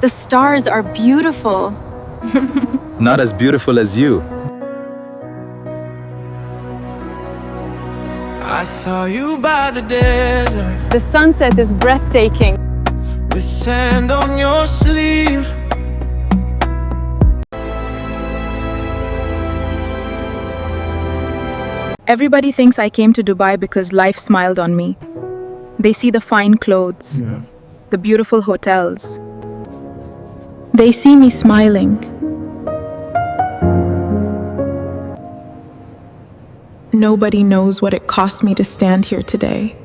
The stars are beautiful. Not as beautiful as you. I saw you by the desert The sunset is breathtaking. with sand on your sleeve. Everybody thinks I came to Dubai because life smiled on me. They see the fine clothes, the beautiful hotels. They see me smiling. Nobody knows what it cost me to stand here today.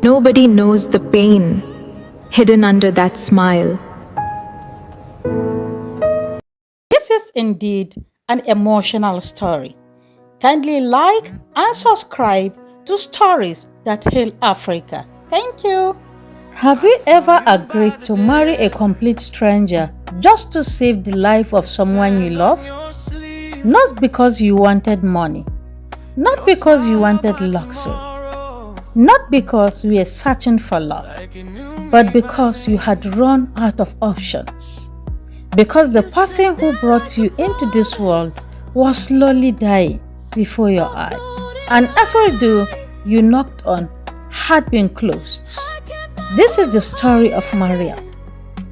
Nobody knows the pain hidden under that smile. This is indeed an emotional story. Kindly like and subscribe to Stories That Heal Africa. Thank you. Have you ever agreed to marry a complete stranger just to save the life of someone you love? Not because you wanted money, not because you wanted luxury, not because you were searching for love, but because you had run out of options. Because the person who brought you into this world was slowly dying before your eyes, and every door you knocked on had been closed. This is the story of Maryam,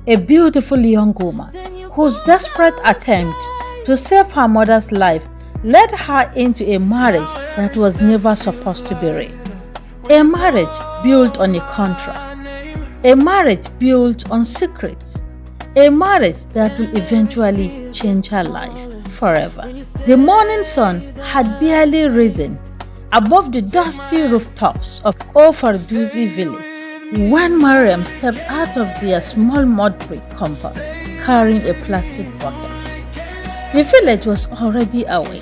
a beautiful young woman whose desperate attempt to save her mother's life led her into a marriage that was never supposed to be real. A marriage built on a contract, a marriage built on secrets, a marriage that will eventually change her life forever. The morning sun had barely risen above the dusty rooftops of Farduzi village when Maryam stepped out of their small mud brick compound carrying a plastic bucket. The village was already awake.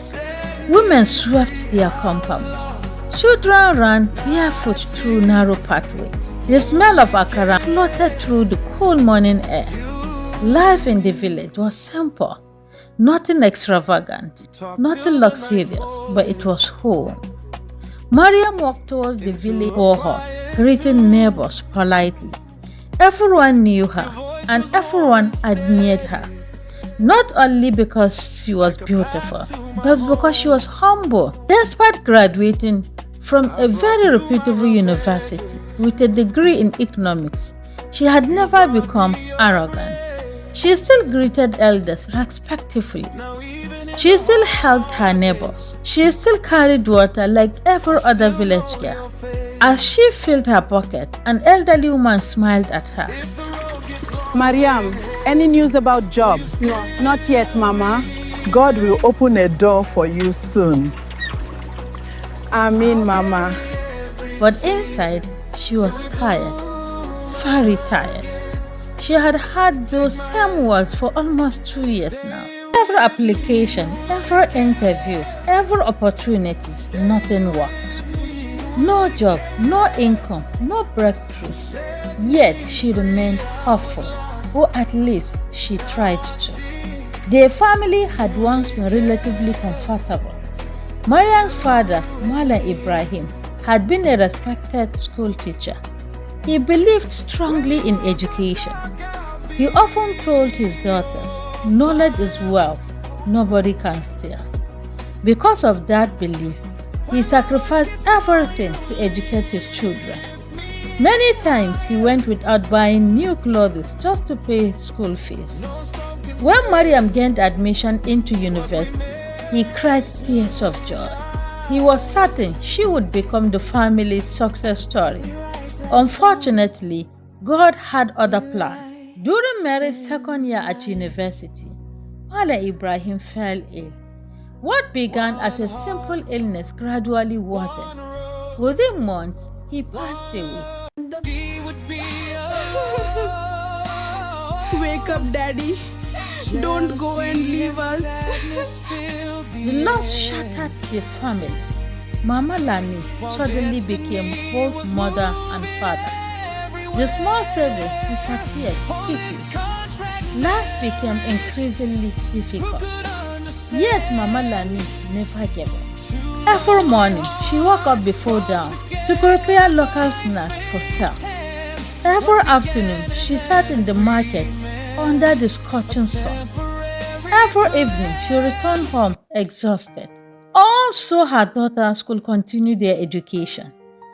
Women swept their compounds. Children ran barefoot through narrow pathways. The smell of akara floated through the cool morning air. Life in the village was simple. Nothing extravagant, nothing luxurious, but it was home. Maryam walked towards the village hall, greeting neighbors politely. Everyone knew her, and everyone admired her. Not only because she was beautiful, but because she was humble. Despite graduating from a very reputable university with a degree in economics, she had never become arrogant. She still greeted elders respectfully. She still helped her neighbors. She still carried water like every other village girl. As she filled her pocket, an elderly woman smiled at her. Maryam, any news about job? No. Not yet, Mama. God will open a door for you soon. Amen, Mama. But inside, she was tired, very tired. She had had those same words for almost 2 years now. Every application, every interview, every opportunity, nothing worked. No job, no income, no breakthrough. Yet she remained hopeful, or at least she tried to. Their family had once been relatively comfortable. Maryam's father, Malam Ibrahim, had been a respected school teacher. He believed strongly in education. He often told his daughters, knowledge is wealth, nobody can steal. Because of that belief, he sacrificed everything to educate his children. Many times he went without buying new clothes just to pay school fees. When Maryam gained admission into university, he cried tears of joy. He was certain she would become the family's success story. Unfortunately, God had other plans. During Mary's second year at university, Malam Ibrahim fell ill. What began as a simple illness gradually worsened. Within months, he passed away. Wake up, Daddy. Don't go and leave us. The loss shattered the family. Mama Lami suddenly became both mother and father. The small savings disappeared quickly. Life became increasingly difficult. Yet Mama Lami never gave up. Every morning, she woke up before dawn to prepare local snacks for sale. Every afternoon, she sat in the market under the scorching sun. Every evening, she returned home exhausted. All so her daughters could continue their education,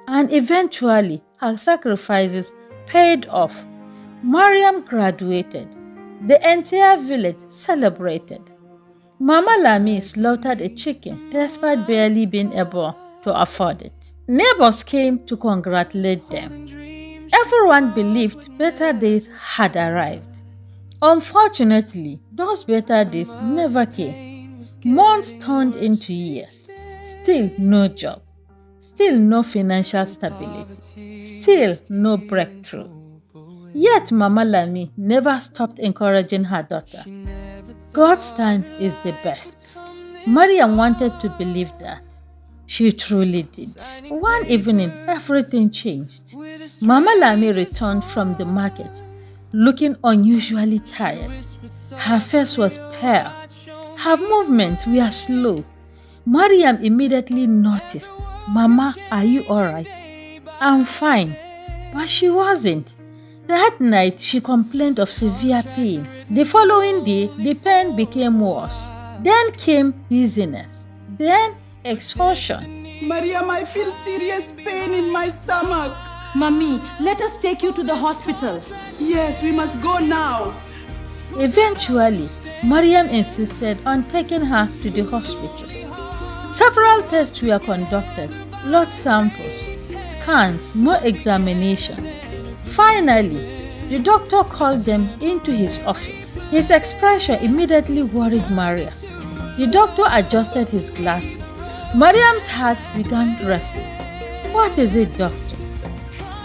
and eventually her sacrifices paid off. Maryam graduated. The entire village celebrated. Mama Lami slaughtered a chicken despite barely being able to afford it. Neighbors came to congratulate them. Everyone believed better days had arrived. Unfortunately, those better days never came. Months turned into years. Still no job. Still no financial stability. Still no breakthrough. Yet Mama Lami never stopped encouraging her daughter. God's time is the best. Maryam wanted to believe that. She truly did. One evening, everything changed. Mama Lami returned from the market, looking unusually tired. Her face was pale. Her movements were slow. Maryam immediately noticed, "Mama, are you alright?" "I'm fine." But she wasn't. That night, she complained of severe pain. The following day, the pain became worse. Then came dizziness. Then exhaustion. Maryam, I feel serious pain in my stomach. Mummy, let us take you to the hospital. Yes, we must go now. Eventually, Maryam insisted on taking her to the hospital. Several tests were conducted, blood samples, scans, more examinations. Finally, the doctor called them into his office. His expression immediately worried Maryam. The doctor adjusted his glasses. Maryam's heart began racing. "What is it, doctor?"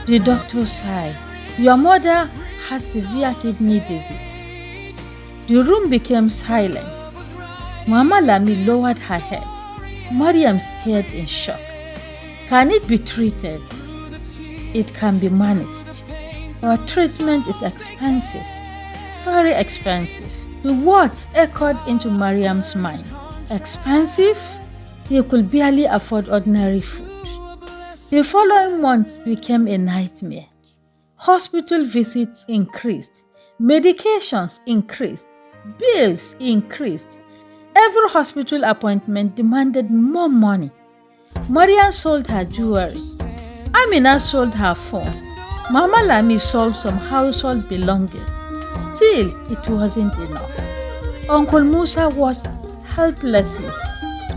The doctor sighed. "Your mother has severe kidney disease." The room became silent. Mama Lami lowered her head. Maryam stared in shock. "Can it be treated?" "It can be managed. But treatment is expensive. Very expensive." The words echoed into Maryam's mind. Expensive? He could barely afford ordinary food. The following months became a nightmare. Hospital visits increased. Medications increased. Bills increased. Every hospital appointment demanded more money. Maryam sold her jewelry. Amina sold her phone. Mama Lami sold some household belongings. Still, it wasn't enough. Uncle Musa was helplessly.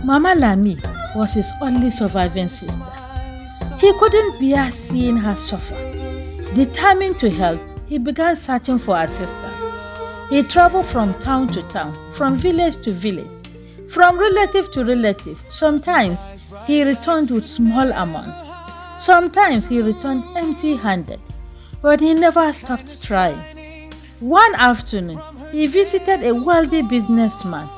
Mama Lami was his only surviving sister. He couldn't bear seeing her suffer. Determined to help, he began searching for assistance. He traveled from town to town, from village to village, from relative to relative. Sometimes he returned with small amounts. Sometimes he returned empty-handed, but he never stopped trying. One afternoon, he visited a wealthy businessman.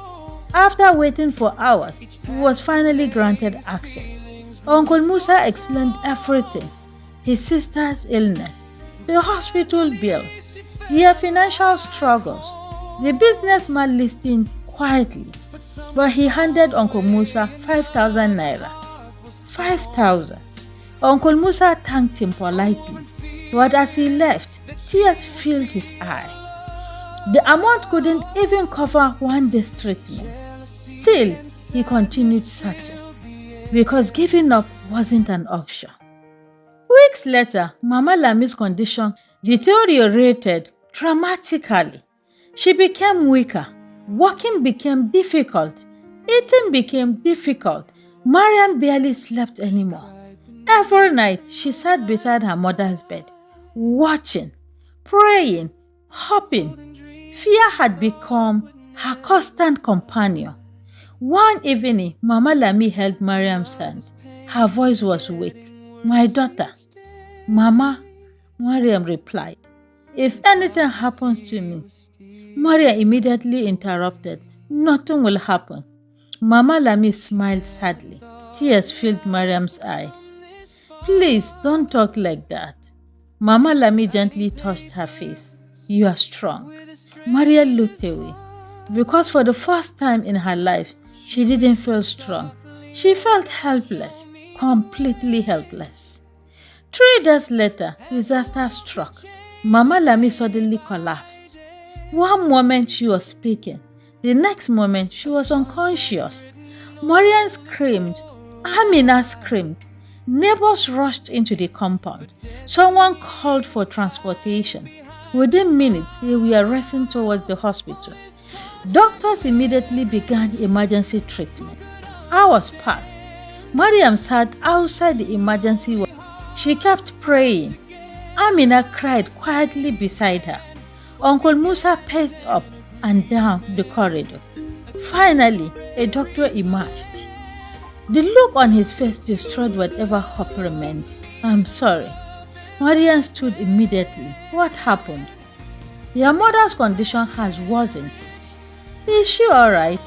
After waiting for hours, he was finally granted access. Uncle Musa explained everything: his sister's illness, the hospital bills, their financial struggles. The businessman listened quietly, but he handed Uncle Musa 5,000 naira. 5,000. Uncle Musa thanked him politely, but as he left, tears filled his eye. The amount couldn't even cover one day's treatment. Still, he continued searching, because giving up wasn't an option. Weeks later, Mama Lami's condition deteriorated dramatically. She became weaker. Walking became difficult. Eating became difficult. Maryam barely slept anymore. Every night, she sat beside her mother's bed, watching, praying, hoping. Fear had become her constant companion. One evening, Mama Lami held Maryam's hand. Her voice was weak. "My daughter." "Mama," Maryam replied, "if anything happens to me." Maryam immediately interrupted. "Nothing will happen." Mama Lami smiled sadly. Tears filled Maryam's eye. "Please don't talk like that." Mama Lami gently touched her face. "You are strong." Maryam looked away, because for the first time in her life, she didn't feel strong. She felt helpless, completely helpless. 3 days later, disaster struck. Mama Lami suddenly collapsed. One moment she was speaking, the next moment she was unconscious. Maryam screamed, Amina screamed. Neighbors rushed into the compound. Someone called for transportation. Within minutes, they were racing towards the hospital. Doctors immediately began emergency treatment. Hours passed. Maryam sat outside the emergency ward. She kept praying. Amina cried quietly beside her. Uncle Musa paced up and down the corridor. Finally, a doctor emerged. The look on his face destroyed whatever hope remained. I'm sorry. Maryam stood immediately. What happened? Your mother's condition has worsened. Is she alright?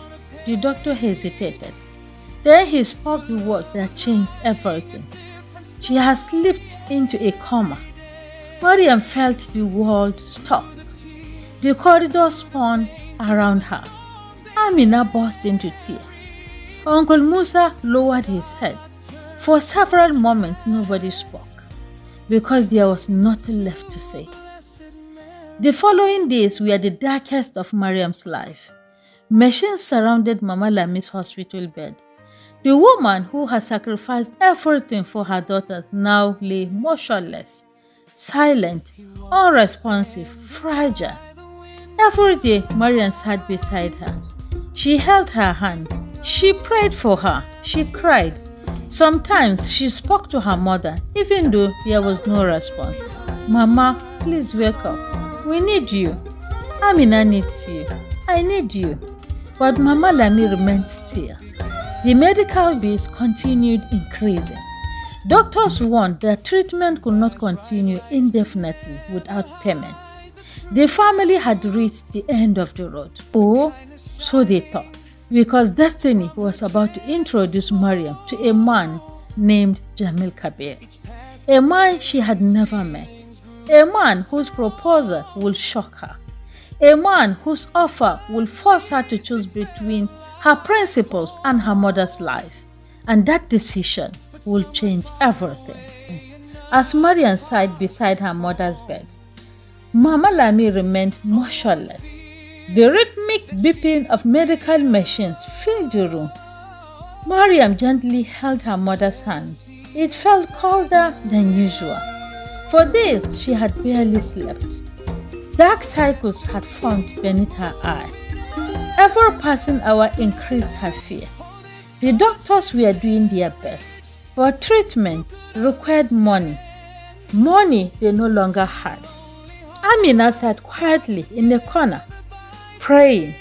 The doctor hesitated. Then he spoke the words that changed everything. She has slipped into a coma. Maryam felt the world stop. The corridor spun around her. Amina burst into tears. Uncle Musa lowered his head. For several moments nobody spoke, because there was nothing left to say. The following days were the darkest of Maryam's life. Machines surrounded Mama Lami's hospital bed. The woman who had sacrificed everything for her daughters now lay motionless, silent, unresponsive, fragile. Every day, Maryam sat beside her. She held her hand. She prayed for her. She cried. Sometimes she spoke to her mother, even though there was no response. Mama, please wake up. We need you. Amina needs you. I need you. But Mama Lami remained still. The medical bills continued increasing. Doctors warned that treatment could not continue indefinitely without payment. The family had reached the end of the road. Oh, so they thought, because destiny was about to introduce Maryam to a man named Jamil Kabir, a man she had never met, a man whose proposal would shock her, a man whose offer will force her to choose between her principles and her mother's life, and that decision will change everything. As Maryam sat beside her mother's bed, Mama Lami remained motionless. The rhythmic beeping of medical machines filled the room. Maryam gently held her mother's hand. It felt colder than usual. For days she had barely slept. Dark cycles had formed beneath her eye. Every passing hour increased her fear. The doctors were doing their best, but treatment required money. Money they no longer had. Amina sat quietly in a corner, praying.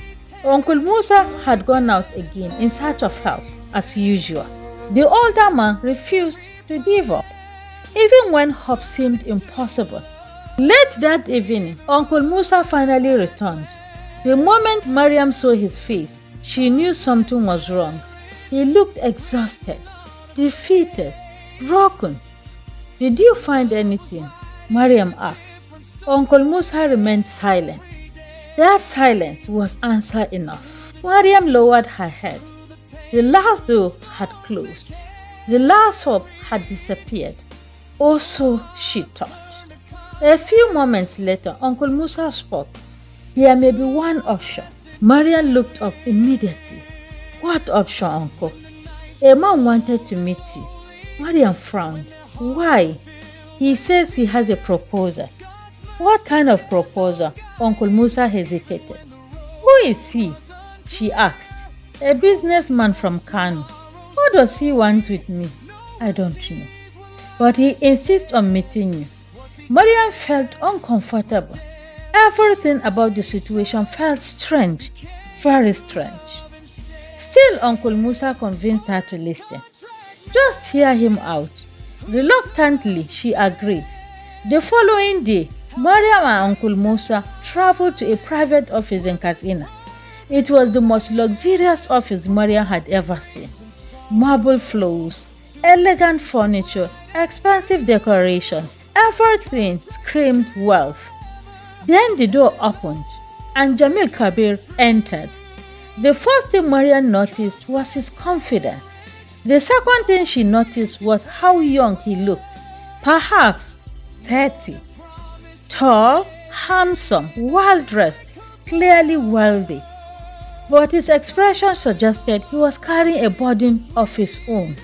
Uncle Musa had gone out again in search of help, as usual. The older man refused to give up, even when hope seemed impossible. Late that evening, Uncle Musa finally returned. The moment Maryam saw his face, she knew something was wrong. He looked exhausted, defeated, broken. Did you find anything? Maryam asked. Uncle Musa remained silent. That silence was answer enough. Maryam lowered her head. The last door had closed. The last hope had disappeared. Or so she thought. A few moments later, Uncle Musa spoke. There may be one option. Maryam looked up immediately. What option, Uncle? A man wanted to meet you. Maryam frowned. Why? He says he has a proposal. What kind of proposal? Uncle Musa hesitated. Who is he? She asked. A businessman from Kano. What does he want with me? I don't know. But he insists on meeting you. Maryam felt uncomfortable. Everything about the situation felt strange, very strange. Still, Uncle Musa convinced her to listen. Just hear him out. Reluctantly, she agreed. The following day, Maryam and Uncle Musa traveled to a private office in Katsina. It was the most luxurious office Maryam had ever seen. Marble floors, elegant furniture, expensive decorations, everything screamed wealth. Then the door opened and Jamil Kabir entered. The first thing Maryam noticed was his confidence. The second thing she noticed was how young he looked, perhaps 30. Tall, handsome, well-dressed, clearly wealthy, but his expression suggested he was carrying a burden of his own.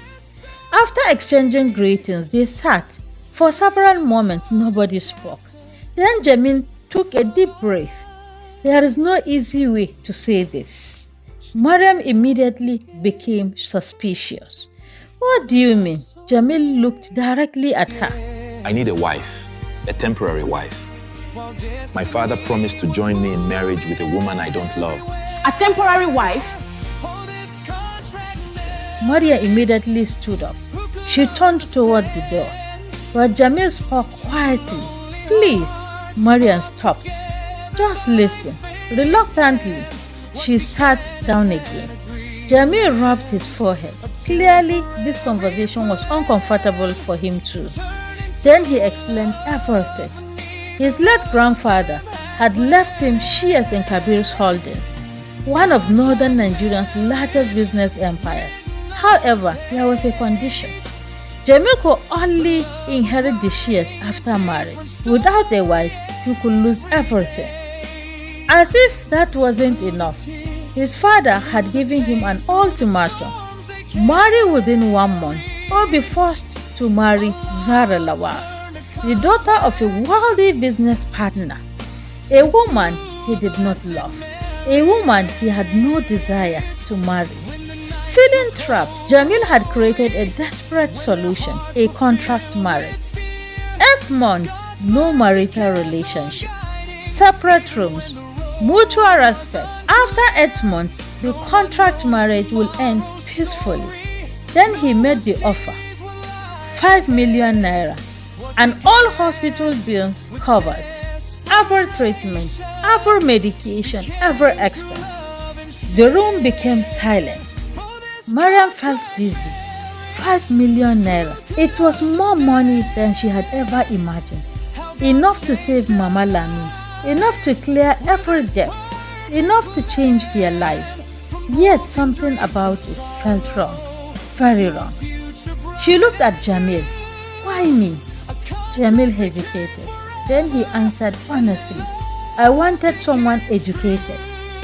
After exchanging greetings, they sat. For several moments, nobody spoke. Then Jamil took a deep breath. There is no easy way to say this. Maryam immediately became suspicious. What do you mean? Jamil looked directly at her. I need a wife, a temporary wife. My father promised to join me in marriage with a woman I don't love. A temporary wife? Maria immediately stood up. She turned toward the door, but Jamil spoke quietly. Please, Maria stopped. Just listen. Reluctantly, she sat down again. Jamil rubbed his forehead. Clearly, this conversation was uncomfortable for him too. Then he explained everything. His late grandfather had left him shares in Kabir's holdings, one of northern Nigeria's largest business empires. However, there was a condition. Jamil could only inherit the shares after marriage. Without a wife, he could lose everything. As if that wasn't enough, his father had given him an ultimatum: marry within 1 month or be forced to marry Zara Lawal, the daughter of a wealthy business partner, a woman he did not love, a woman he had no desire to marry. Feeling trapped, Jamil had created a desperate solution: a contract marriage. 8 months, no marital relationship, separate rooms, mutual respect. After 8 months, the contract marriage will end peacefully. Then he made the offer: 5 million naira and all hospital bills covered, every treatment, every medication, every expense. The room became silent. Maryam felt dizzy. 5 million naira. It was more money than she had ever imagined. Enough to save Mama Lami, enough to clear every debt, enough to change their lives. Yet something about it felt wrong, very wrong. She looked at Jamil. Why me? Jamil hesitated. Then he answered honestly, I wanted someone educated,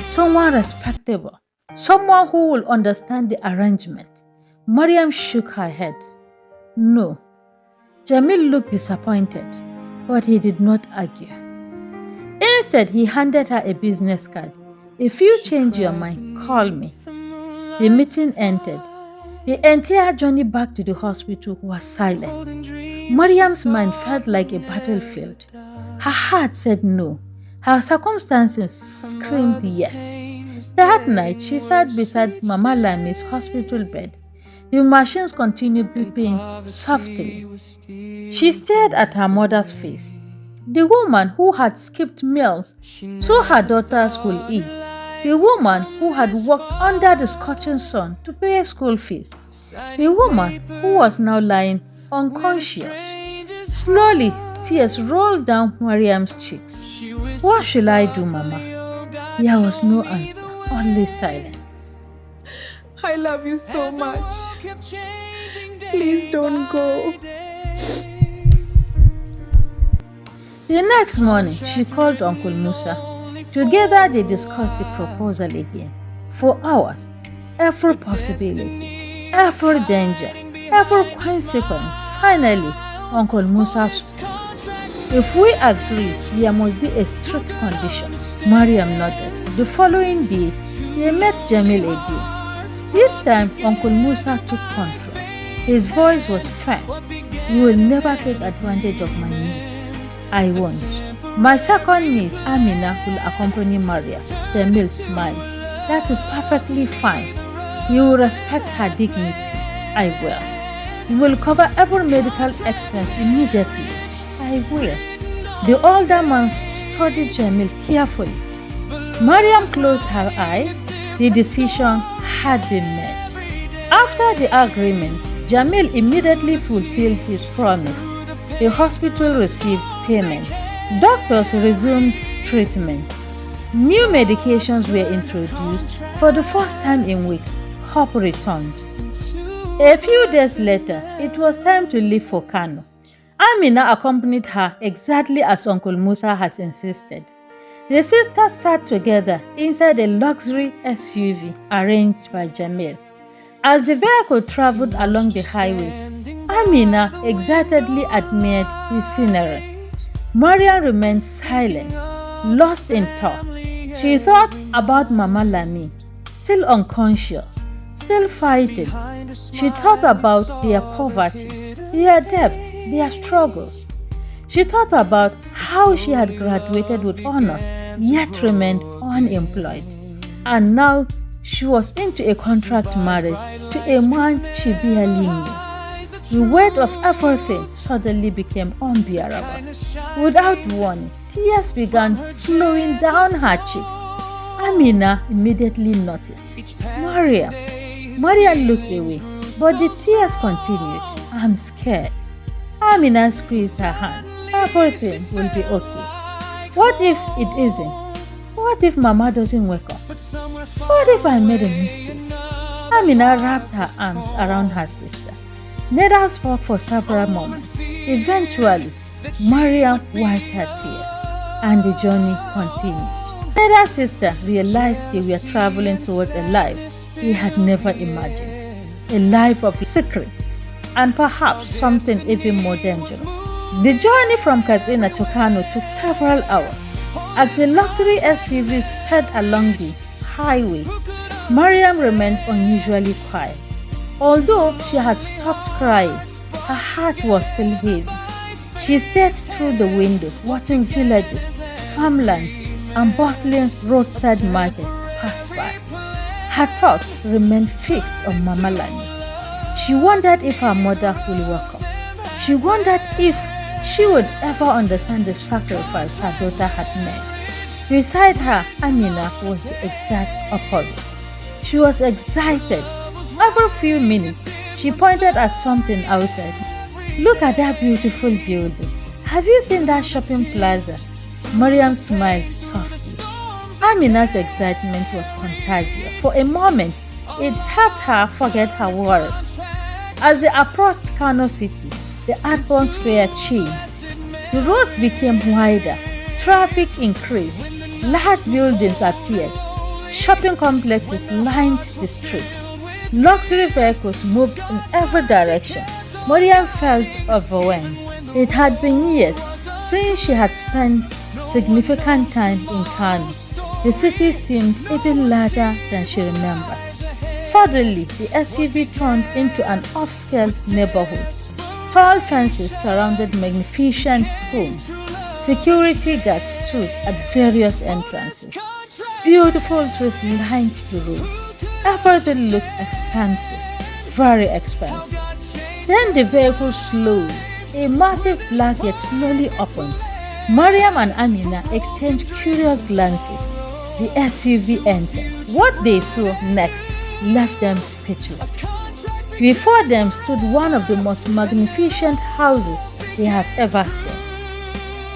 someone respectable, someone who will understand the arrangement. Maryam shook her head. No. Jamil looked disappointed, but he did not argue. Instead, he handed her a business card. If you change your mind, call me. The meeting ended. The entire journey back to the hospital was silent. Maryam's mind felt like a battlefield. Her heart said no. Her circumstances screamed yes. That night, she sat beside Mama Lami's hospital bed. The machines continued beeping softly. She stared at her mother's face. The woman who had skipped meals so her daughters could eat. The woman who had worked under the scorching sun to pay school fees. The woman who was now lying unconscious. Slowly, tears rolled down Maryam's cheeks. What should I do, Mama? There was no answer, only silence. I love you so much. Please don't go. The next morning, she called Uncle Musa. Together, they discussed the proposal again. For hours, every possibility, every danger, every consequence. Finally, Uncle Musa spoke. If we agree, there must be a strict condition. Maryam nodded. The following day, they met Jamil again. This time, Uncle Musa took control. His voice was firm. You will never take advantage of my niece. I won't. My second niece, Amina, will accompany Maria. Jamil smiled. That is perfectly fine. You will respect her dignity. I will. You will cover every medical expense immediately. I will. The older man studied Jamil carefully. Maryam closed her eyes. The decision had been made. After the agreement, Jamil immediately fulfilled his promise. The hospital received payment. Doctors resumed treatment. New medications were introduced. For the first time in weeks, hope returned. A few days later, it was time to leave for Kano. Amina accompanied her exactly as Uncle Musa has insisted. The sisters sat together inside a luxury SUV arranged by Jamil. As the vehicle traveled along the highway, Amina excitedly admired the scenery. Maryam remained silent, lost in thought. She thought about Mama Lami, still unconscious, still fighting. She thought about their poverty, their debts, their struggles. She thought about how she had graduated with honors yet remained unemployed. And now she was into a contract marriage to a man she barely knew. The weight of everything suddenly became unbearable. Without warning, tears began flowing down her cheeks. Amina immediately noticed. Maryam looked away, but the tears continued. I'm scared. Amina squeezed her hand. Everything will be okay. What if it isn't? What if Mama doesn't wake up? What if I made a mistake? Amina wrapped her arms around her sister. Neither spoke for several moments. Eventually, Maryam wiped her tears, and the journey continued. Neither sister realized they were traveling towards a life they had never imagined, a life of secrets, and perhaps something even more dangerous. The journey from Katsina to Kano took several hours. As the luxury SUV sped along the highway, Maryam remained unusually quiet. Although she had stopped crying, her heart was still heavy. She stared through the window, watching villages, farmlands, and bustling roadside markets pass by. Her thoughts remained fixed on Mama Lani. She wondered if her mother would wake up. She wondered if she would ever understand the sacrifice her daughter had made. Beside her, Amina was the exact opposite. She was excited. Every few minutes, she pointed at something outside. Look at that beautiful building. Have you seen that shopping plaza? Maryam smiled softly. Amina's excitement was contagious. For a moment, it helped her forget her worries. As they approached Kano City, the atmosphere changed. The roads became wider, traffic increased, large buildings appeared, shopping complexes lined the streets, luxury vehicles moved in every direction. Maryam felt overwhelmed. It had been years since she had spent significant time in Kano. The city seemed even larger than she remembered. Suddenly, the SUV turned into an upscale neighborhood. Tall fences surrounded magnificent homes. Security guards stood at various entrances. Beautiful trees lined the roads. Everything looked expensive, very expensive. Then the vehicle slowed. A massive black gate slowly opened. Maryam and Amina exchanged curious glances. The SUV entered. What they saw next left them speechless. Before them stood one of the most magnificent houses they have ever seen.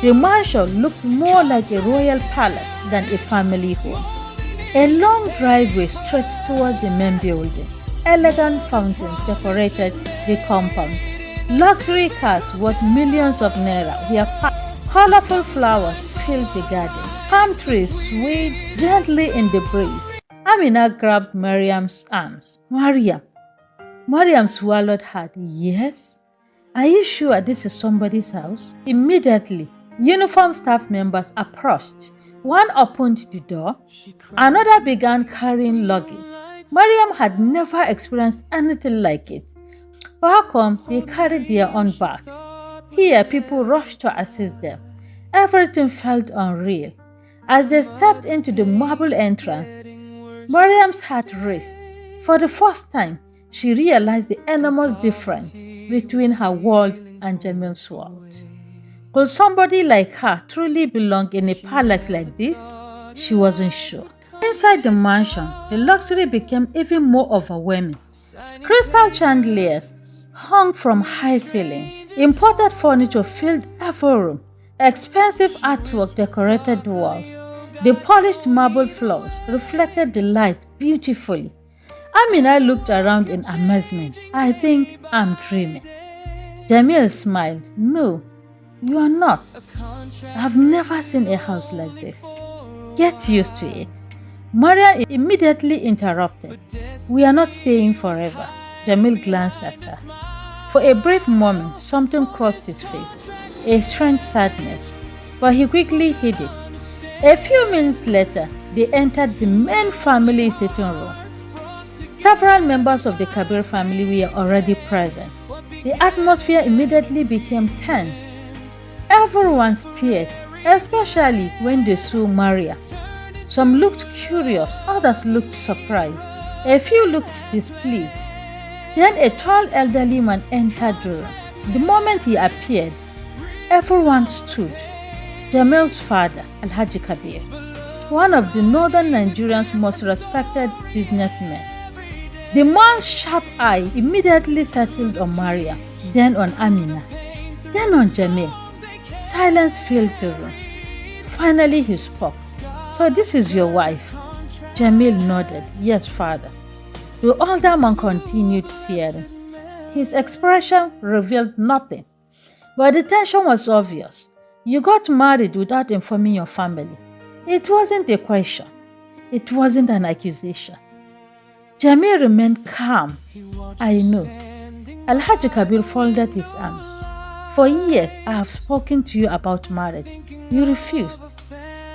The mansion looked more like a royal palace than a family home. A long driveway stretched towards the main building. Elegant fountains decorated the compound. Luxury cars worth millions of naira were parked. Colorful flowers filled the garden. Palm trees swayed gently in the breeze. Amina grabbed Maryam's arms. Maryam swallowed hard. Yes? Are you sure this is somebody's house? Immediately, uniformed staff members approached. One opened the door. Another began carrying luggage. Maryam had never experienced anything like it. Back home, they carried their own bags. Here, people rushed to assist them. Everything felt unreal. As they stepped into the marble entrance, Maryam's heart raced. For the first time, she realized the enormous difference between her world and Jamil's world. Could somebody like her truly belong in a palace like this? She wasn't sure. Inside the mansion, the luxury became even more overwhelming. Crystal chandeliers hung from high ceilings. Imported furniture filled every room. Expensive artwork decorated the walls. The polished marble floors reflected the light beautifully. Amina looked around in amazement. I think I'm dreaming. Jamil smiled. No, you are not. I've never seen a house like this. Get used to it. Maria immediately interrupted. We are not staying forever. Jamil glanced at her. For a brief moment, something crossed his face, a strange sadness, but he quickly hid it. A few minutes later, they entered the main family sitting room. Several members of the Kabir family were already present. The atmosphere immediately became tense. Everyone stared, especially when they saw Maria. Some looked curious, others looked surprised. A few looked displeased. Then a tall elderly man entered the room. The moment he appeared, everyone stood. Jamil's father, Alhaji Kabir, one of the northern Nigeria's most respected businessmen. The man's sharp eye immediately settled on Maria, then on Amina, then on Jamil. Silence filled the room. Finally he spoke. So this is your wife? Jamil nodded. Yes, father. The older man continued staring. His expression revealed nothing, but the tension was obvious. You got married without informing your family. It wasn't a question. It wasn't an accusation. Jamil remained calm. I know. Alhaji Kabir folded his arms. For years, I have spoken to you about marriage. You refused.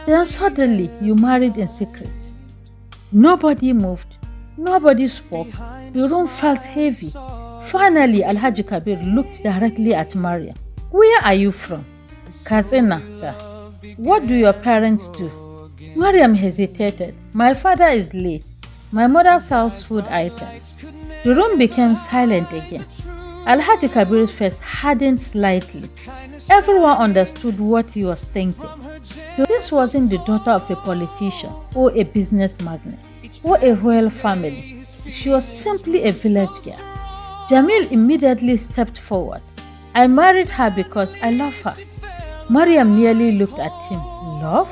Then suddenly, you married in secret. Nobody moved. Nobody spoke. The room felt heavy. Finally, Alhaji Kabir looked directly at Maryam. Where are you from? Katsina, sir. What do your parents do? Maryam hesitated. My father is late. My mother sells food items. The room became silent again. Alhaji Kabir's face hardened slightly. Everyone understood what he was thinking. This wasn't the daughter of a politician or a business magnate or a royal family. She was simply a village girl. Jamil immediately stepped forward. I married her because I love her. Maryam merely looked at him. Love?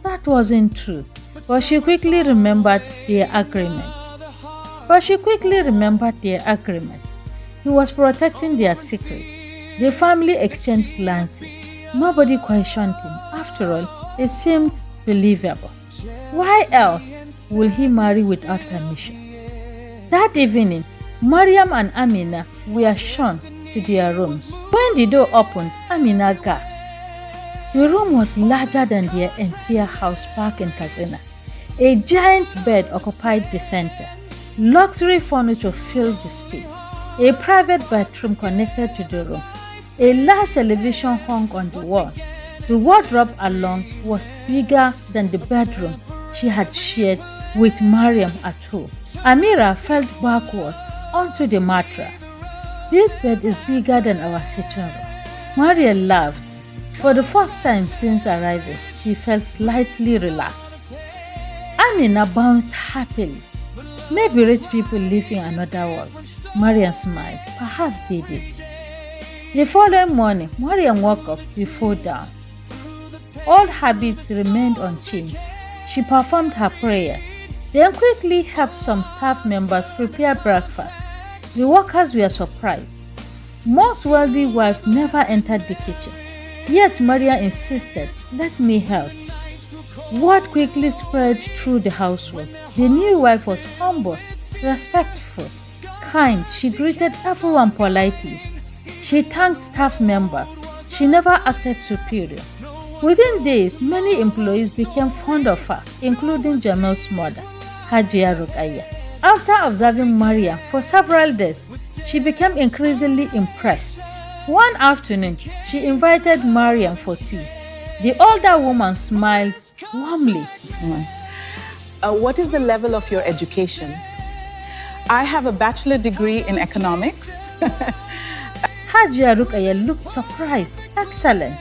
That wasn't true. But she quickly remembered their agreement. He was protecting their secret. The family exchanged glances. Nobody questioned him. After all, it seemed believable. Why else will he marry without permission? That evening, Maryam and Amina were shown to their rooms. When the door opened, Amina gasped. The room was larger than their entire house back in Katsina. A giant bed occupied the center. Luxury furniture filled the space. A private bathroom connected to the room. A large television hung on the wall. The wardrobe alone was bigger than the bedroom she had shared with Maryam at home. Amira fell backward onto the mattress. This bed is bigger than our sitting room. Maria laughed. For the first time since arriving, she felt slightly relaxed. Amina bounced happily. Maybe rich people live in another world. Maryam smiled. Perhaps they did. The following morning, Maryam woke up before dawn. All habits remained unchanged. She performed her prayers, then quickly helped some staff members prepare breakfast. The workers were surprised. Most wealthy wives never entered the kitchen. Yet Maria insisted, let me help. Word quickly spread through the household. The new wife was humble, respectful, kind. She greeted everyone politely. She thanked staff members. She never acted superior. Within days, many employees became fond of her, including Jamil's mother, Hajia Rukaya. After observing Maria for several days, she became increasingly impressed. One afternoon, she invited Maryam for tea. The older woman smiled warmly. What is the level of your education? I have a bachelor degree in economics. Hajia Rukaya looked surprised. Excellent.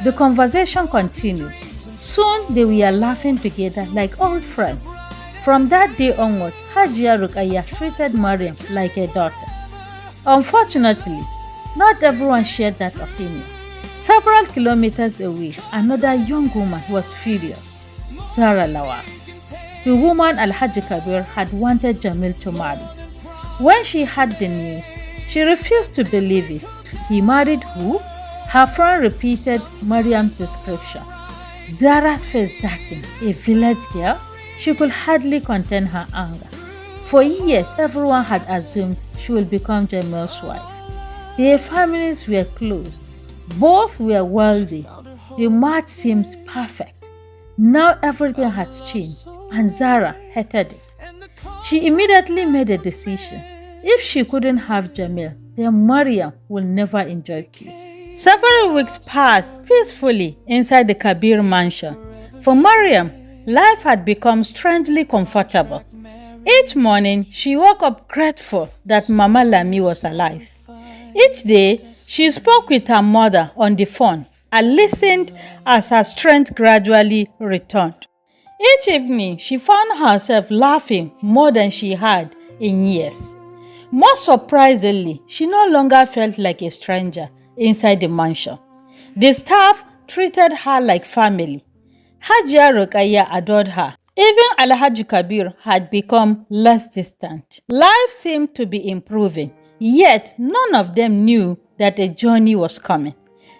The conversation continued. Soon they were laughing together like old friends. From that day onward, Hajia Rukaya treated Maryam like a daughter. Unfortunately, not everyone shared that opinion. Several kilometers away, another young woman was furious. Sarah Lawa. The woman Alhaji Kabir had wanted Jamil to marry. When she heard the news, she refused to believe it. He married who? Her friend repeated Maryam's description. Zara's face darkened. A village girl? She could hardly contain her anger. For years, everyone had assumed she would become Jamil's wife. Their families were close. Both were wealthy. The match seemed perfect. Now everything has changed, and Zara hated it. She immediately made a decision. If she couldn't have Jamil, then Maryam will never enjoy peace. Several weeks passed peacefully inside the Kabir mansion. For Maryam, life had become strangely comfortable. Each morning, she woke up grateful that Mama Lami was alive. Each day, she spoke with her mother on the phone and listened as her strength gradually returned. Each evening, she found herself laughing more than she had in years. Most surprisingly, she no longer felt like a stranger inside the mansion. The staff treated her like family. Hajia Rukaya adored her. Even Alhaji Kabir had become less distant. Life seemed to be improving, yet none of them knew that a journey was coming.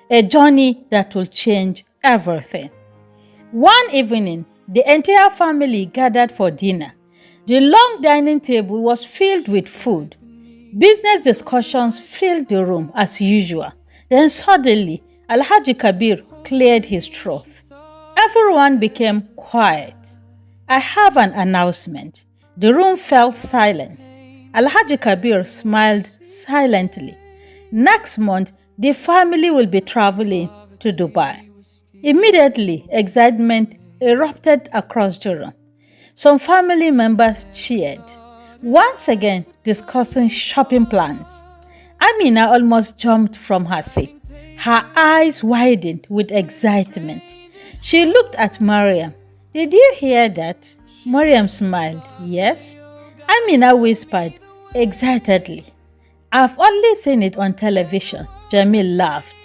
A journey that will change everything. One evening, the entire family gathered for dinner. The long dining table was filled with food. Business discussions filled the room as usual. Then suddenly, Alhaji Kabir cleared his throat. Everyone became quiet. I have an announcement. The room fell silent. Alhaji Kabir smiled silently. Next month, the family will be traveling to Dubai. Immediately, excitement erupted across the room. Some family members cheered, once again discussing shopping plans. Amina almost jumped from her seat. Her eyes widened with excitement. She looked at Maryam. Did you hear that? Maryam smiled. Yes. Amina whispered excitedly. I've only seen it on television. Jamil laughed.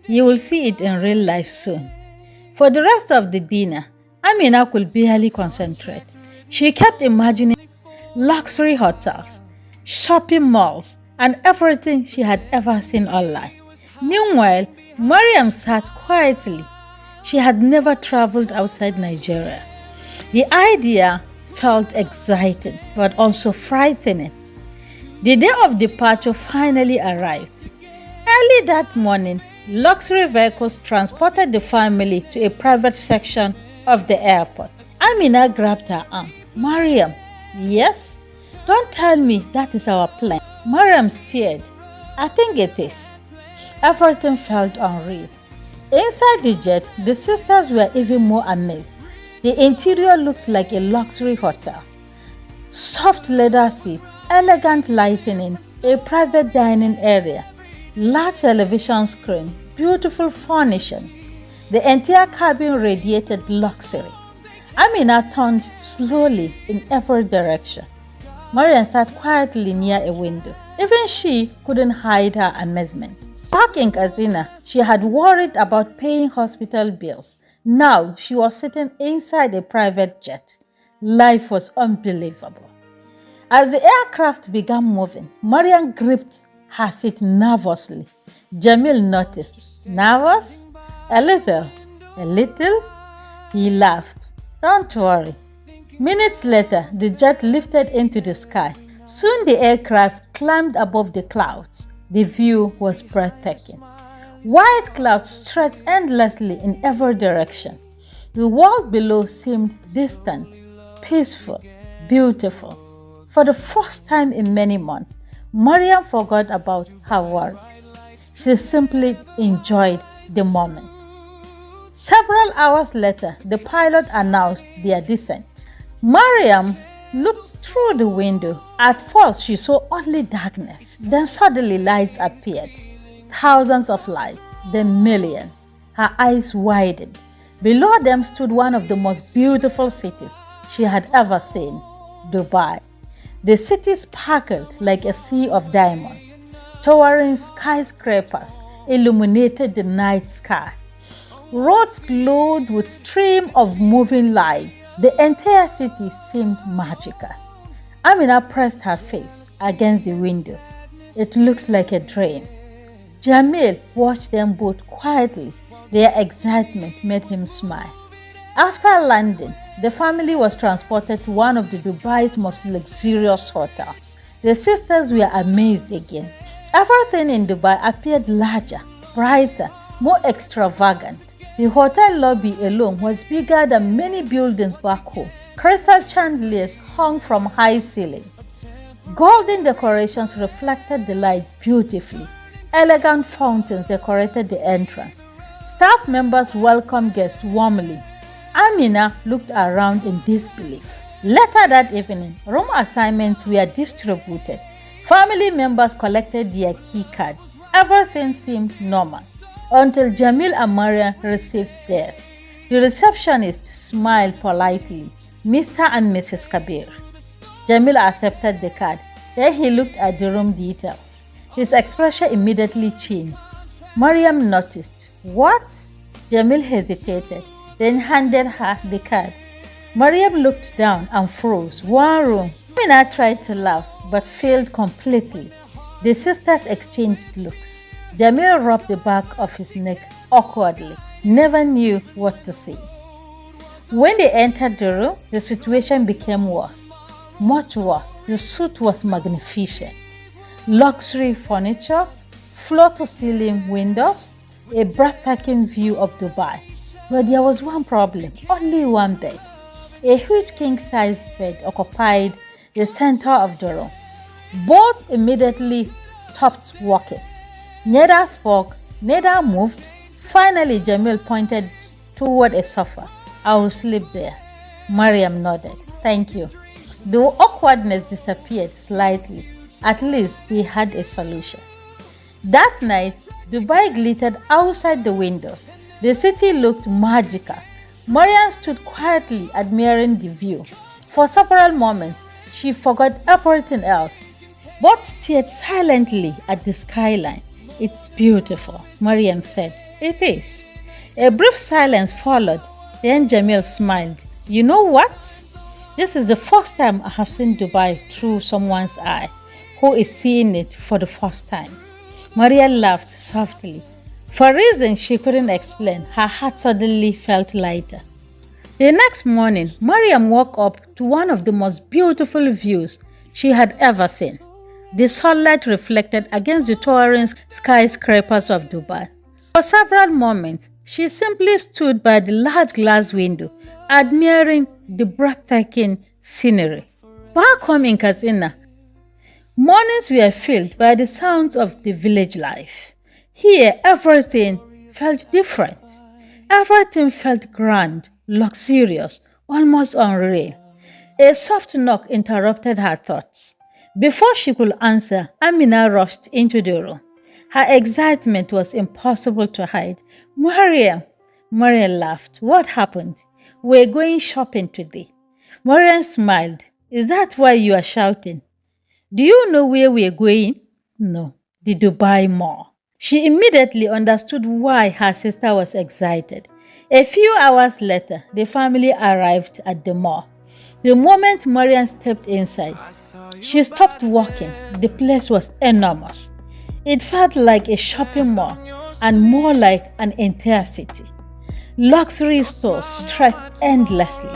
You will see it in real life soon. For the rest of the dinner, Amina could barely concentrate. She kept imagining luxury hotels, shopping malls, and everything she had ever seen online. Meanwhile, Maryam sat quietly. She had never traveled outside Nigeria. The idea felt exciting but also frightening. The day of departure finally arrived. Early that morning, luxury vehicles transported the family to a private section of the airport. Amina grabbed her arm. Maryam, yes? Don't tell me that is our plane. Maryam stared. I think it is. Everything felt unreal. Inside the jet, the sisters were even more amazed. The interior looked like a luxury hotel. Soft leather seats, elegant lighting, a private dining area, large television screen, beautiful furnishings. The entire cabin radiated luxury. Amina turned slowly in every direction. Maryam sat quietly near a window. Even she couldn't hide her amazement. Back in Kazina, she had worried about paying hospital bills. Now she was sitting inside a private jet. Life was unbelievable. As the aircraft began moving, Maryam gripped her seat nervously. Jamil noticed. Nervous? A little. A little? He laughed. Don't worry. Minutes later, the jet lifted into the sky. Soon the aircraft climbed above the clouds. The view was breathtaking. White clouds stretched endlessly in every direction. The world below seemed distant, peaceful, beautiful. For the first time in many months, Maryam forgot about her worries. She simply enjoyed the moment. Several hours later, the pilot announced their descent. Maryam looked through the window. At first, she saw only darkness. Then suddenly lights appeared. Thousands of lights, then millions. Her eyes widened. Below them stood one of the most beautiful cities she had ever seen, Dubai. The city sparkled like a sea of diamonds. Towering skyscrapers illuminated the night sky. Roads glowed with streams of moving lights. The entire city seemed magical. Amina pressed her face against the window. It looks like a dream. Jamil watched them both quietly. Their excitement made him smile. After landing, the family was transported to one of Dubai's most luxurious hotels. The sisters were amazed again. Everything in Dubai appeared larger, brighter, more extravagant. The hotel lobby alone was bigger than many buildings back home. Crystal chandeliers hung from high ceilings. Golden decorations reflected the light beautifully. Elegant fountains decorated the entrance. Staff members welcomed guests warmly. Amina looked around in disbelief. Later that evening, room assignments were distributed. Family members collected their key cards. Everything seemed normal until Jamil and Maryam received theirs. The receptionist smiled politely. Mr. and Mrs. Kabir. Jamil accepted the card. Then he looked at the room details. His expression immediately changed. Maryam noticed. What? Jamil hesitated, then handed her the card. Maryam looked down and froze. One room. Amina tried to laugh, but failed completely. The sisters exchanged looks. Jamil rubbed the back of his neck awkwardly. Never knew what to say. When they entered the room, the situation became worse. Much worse. The suite was magnificent. Luxury furniture, floor-to-ceiling windows, a breathtaking view of Dubai. But there was one problem, only one bed. A huge king-sized bed occupied the center of the room. Both immediately stopped walking. Neither spoke, neither moved. Finally, Jamil pointed toward a sofa. I will sleep there. Maryam nodded. Thank you. The awkwardness disappeared slightly. At least they had a solution. That night, Dubai glittered outside the windows. The city looked magical. Maryam stood quietly admiring the view. For several moments, she forgot everything else, but stared silently at the skyline. It's beautiful, Maryam said. It is. A brief silence followed. Then Jamil smiled. You know what? This is the first time I have seen Dubai through someone's eye who is seeing it for the first time. Maria laughed softly. For reasons she couldn't explain, her heart suddenly felt lighter. The next morning, Maryam woke up to one of the most beautiful views she had ever seen. The sunlight reflected against the towering skyscrapers of Dubai. For several moments, she simply stood by the large glass window, admiring the breathtaking scenery. Back home in Katsina, mornings were filled by the sounds of the village life. Here, everything felt different. Everything felt grand, luxurious, almost unreal. A soft knock interrupted her thoughts. Before she could answer, Amina rushed into the room. Her excitement was impossible to hide. Maryam laughed. What happened? We're going shopping today. Maryam smiled. Is that why you are shouting? Do you know where we're going? No, the Dubai Mall. She immediately understood why her sister was excited. A few hours later, the family arrived at the mall. The moment Maryam stepped inside, she stopped walking. The place was enormous. It felt like a shopping mall and more like an entire city. Luxury stores stretched endlessly.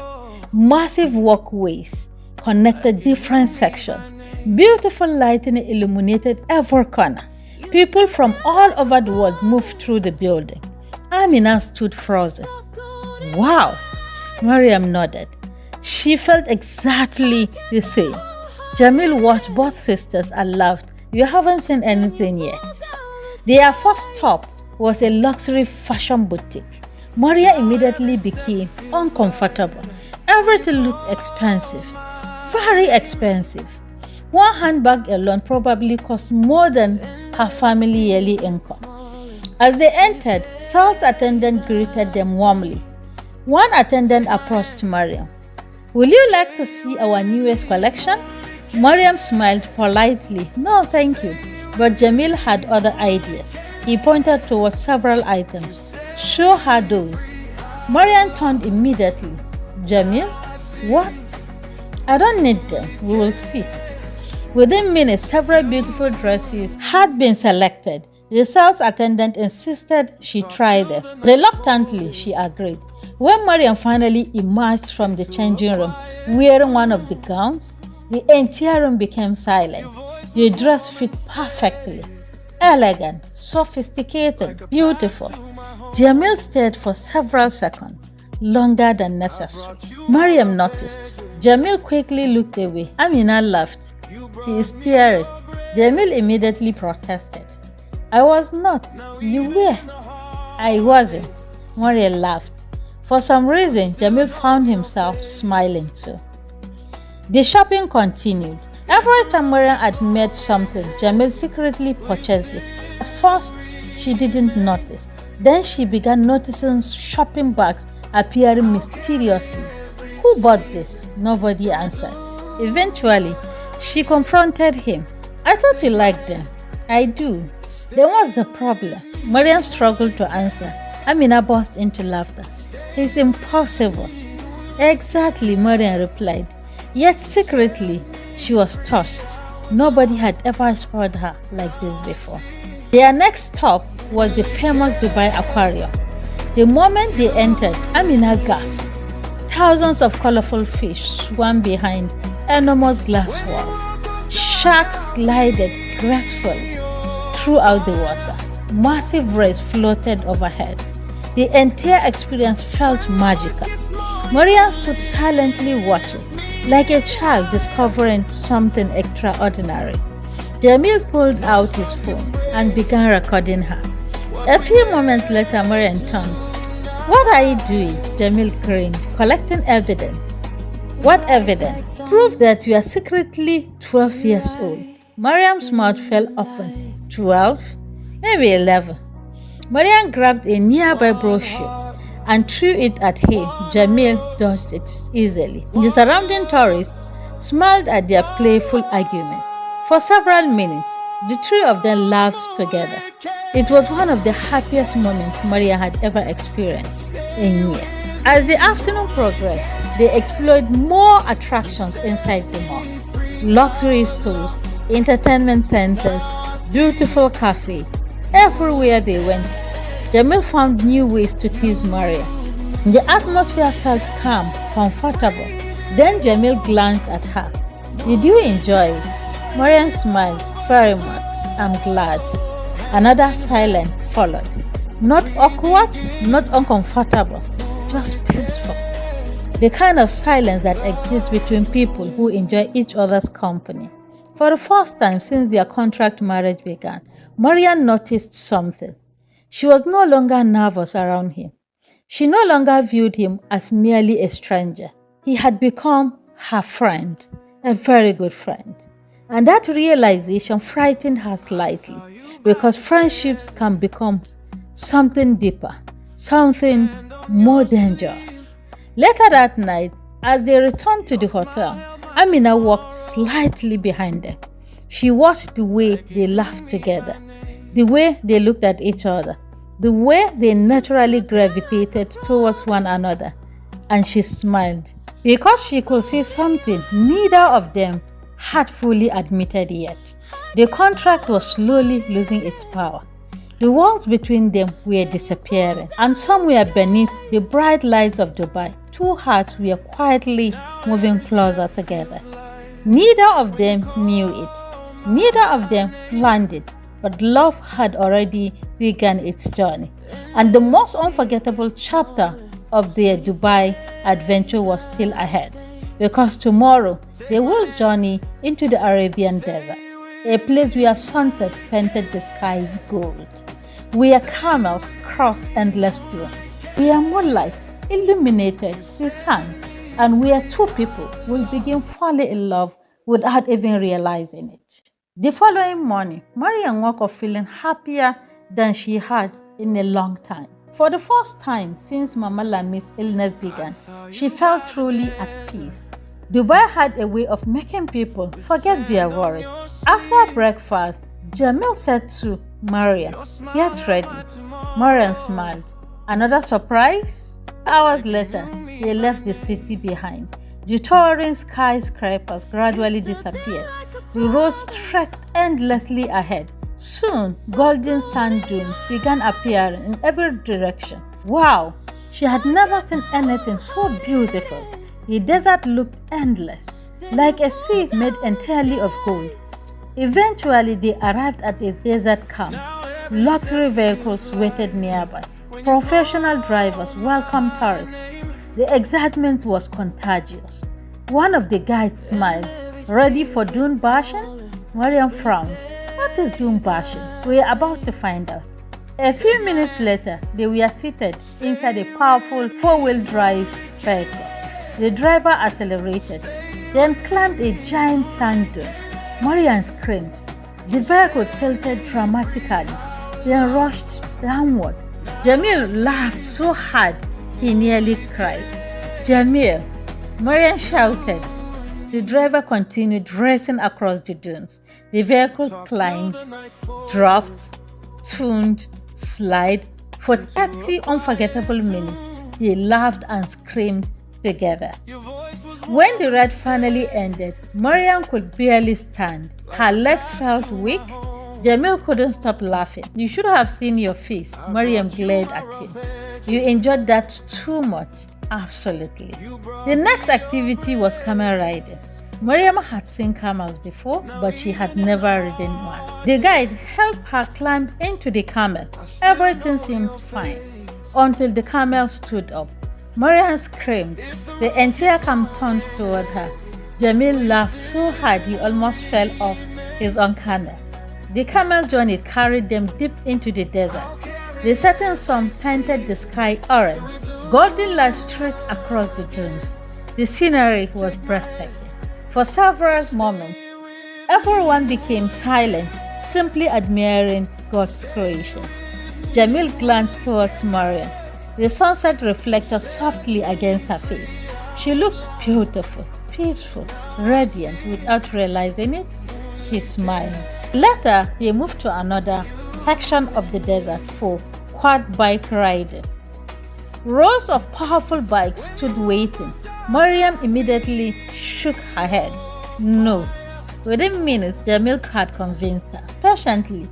Massive walkways connected different sections. Beautiful lighting illuminated every corner. People from all over the world moved through the building. Amina stood frozen. Wow! Maryam nodded. She felt exactly the same. Jamil watched both sisters and laughed. You haven't seen anything yet. Their first stop was a luxury fashion boutique. Maria immediately became uncomfortable. Everything looked expensive, very expensive. One handbag alone probably cost more than her family yearly income. As they entered, sales attendant greeted them warmly. One attendant approached Maryam. Will you like to see our newest collection? Maryam smiled politely. No, thank you. But Jamil had other ideas. He pointed towards several items. Show her those. Maryam turned immediately. Jamil? What? I don't need them. We will see. Within minutes, several beautiful dresses had been selected. The sales attendant insisted she try them. Reluctantly, she agreed. When Maryam finally emerged from the changing room wearing one of the gowns, the entire room became silent. The dress fit perfectly. Elegant, sophisticated, beautiful. Jamil stared for several seconds, longer than necessary. Maryam noticed. Jamil quickly looked away. Amina laughed. She is teary. Jamil immediately protested. I was not. You were. I wasn't. Maryam laughed. For some reason, Jamil found himself smiling too. The shopping continued. Every time Maryam admitted something, Jamil secretly purchased it. At first, she didn't notice. Then she began noticing shopping bags appearing mysteriously. Who bought this? Nobody answered. Eventually, she confronted him. I thought you liked them. I do. Then what's the problem? Maryam struggled to answer. Amina burst into laughter. It's impossible. Exactly, Maryam replied. Yet secretly, she was touched. Nobody had ever spoiled her like this before. Their next stop was the famous Dubai Aquarium. The moment they entered, Amina gasped. Thousands of colorful fish swam behind enormous glass walls. Sharks glided gracefully throughout the water. Massive rays floated overhead. The entire experience felt magical. Maryam stood silently watching, like a child discovering something extraordinary. Jamil pulled out his phone and began recording her. A few moments later, Maryam turned. What are you doing? Jamil grinned, collecting evidence. What evidence? Proof that you are secretly 12 years old. Maryam's mouth fell open. 12? Maybe 11. Maryam grabbed a nearby brochure and threw it at him. Jamil dodged it easily. The surrounding tourists smiled at their playful argument. For several minutes, the three of them laughed together. It was one of the happiest moments Maria had ever experienced in years. As the afternoon progressed, they explored more attractions inside the mall. Luxury stores, entertainment centers, beautiful cafes. Everywhere they went, Jamil found new ways to tease Maria. The atmosphere felt calm, comfortable. Then Jamil glanced at her. Did you enjoy it? Maria smiled. Very much. I'm glad. Another silence followed. Not awkward, not uncomfortable, just peaceful. The kind of silence that exists between people who enjoy each other's company. For the first time since their contract marriage began, Maria noticed something. She was no longer nervous around him. She no longer viewed him as merely a stranger. He had become her friend, a very good friend. And that realization frightened her slightly, because friendships can become something deeper, something more dangerous. Later that night, as they returned to the hotel, Amina walked slightly behind them. She watched the way they laughed together, the way they looked at each other, the way they naturally gravitated towards one another, and she smiled because she could see something neither of them had fully admitted yet. The contract was slowly losing its power. The walls between them were disappearing, and somewhere beneath the bright lights of Dubai, two hearts were quietly moving closer together. Neither of them knew it. Neither of them planned it, but love had already begun its journey. And the most unforgettable chapter of their Dubai adventure was still ahead, because tomorrow they will journey into the Arabian desert, a place where sunset painted the sky gold, where camels crossed endless dunes, where moonlight illuminated the sands, and where two people will begin falling in love without even realizing it. The following morning, Maryam woke up feeling happier than she had in a long time. For the first time since Mama Lami's illness began, she felt truly at peace. Dubai had a way of making people forget their worries. After breakfast, Jamil said to Maryam, "Get ready." Maryam smiled. Another surprise? Hours later, they left the city behind. The towering skyscrapers gradually disappeared. The road stretched endlessly ahead. Soon, golden sand dunes began appearing in every direction. Wow! She had never seen anything so beautiful. The desert looked endless, like a sea made entirely of gold. Eventually, they arrived at a desert camp. Luxury vehicles waited nearby. Professional drivers welcomed tourists. The excitement was contagious. One of the guides smiled. Ready for dune bashing? Maryam frowned. What is dune bashing? We are about to find out. A few minutes later, they were seated inside a powerful four-wheel drive vehicle. The driver accelerated, then climbed a giant sand dune. Maryam screamed. The vehicle tilted dramatically, then rushed downward. Jamil laughed so hard he nearly cried. Jamil, Maryam shouted. The driver continued racing across the dunes. The vehicle climbed, dropped, tuned, slid. For 30 unforgettable minutes, they laughed and screamed together. When the ride finally ended, Maryam could barely stand. Her legs felt weak. Jamil couldn't stop laughing. You should have seen your face. Maryam glared at him. You enjoyed that too much. Absolutely. The next activity was camel riding. Maryam had seen camels before, but she had never ridden one. The guide helped her climb into the camel. Everything seemed fine until the camel stood up. Maryam screamed. The entire camp turned toward her. Jamil laughed so hard he almost fell off his own camel. The camel journey carried them deep into the desert. The setting sun painted the sky orange. Golden light stretched across the dunes. The scenery was breathtaking. For several moments, everyone became silent, simply admiring God's creation. Jamil glanced towards Maryam. The sunset reflected softly against her face. She looked beautiful, peaceful, radiant. Without realizing it, he smiled. Later, they moved to another section of the desert for quad bike riding. Rows of powerful bikes stood waiting. Maryam immediately shook her head. No. Within minutes, Jamil had convinced her. Patiently,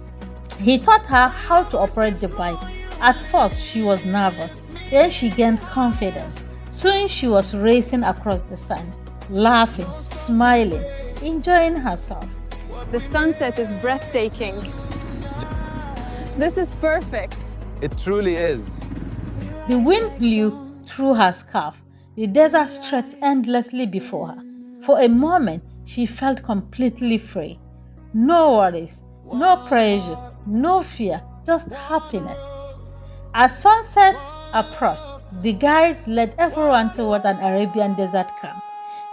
he taught her how to operate the bike. At first, she was nervous. Then she gained confidence. Soon she was racing across the sand, laughing, smiling, enjoying herself. The sunset is breathtaking. This is perfect. It truly is. The wind blew through her scarf. The desert stretched endlessly before her. For a moment, she felt completely free. No worries, no pressure, no fear, just happiness. As sunset approached, the guide led everyone toward an Arabian desert camp.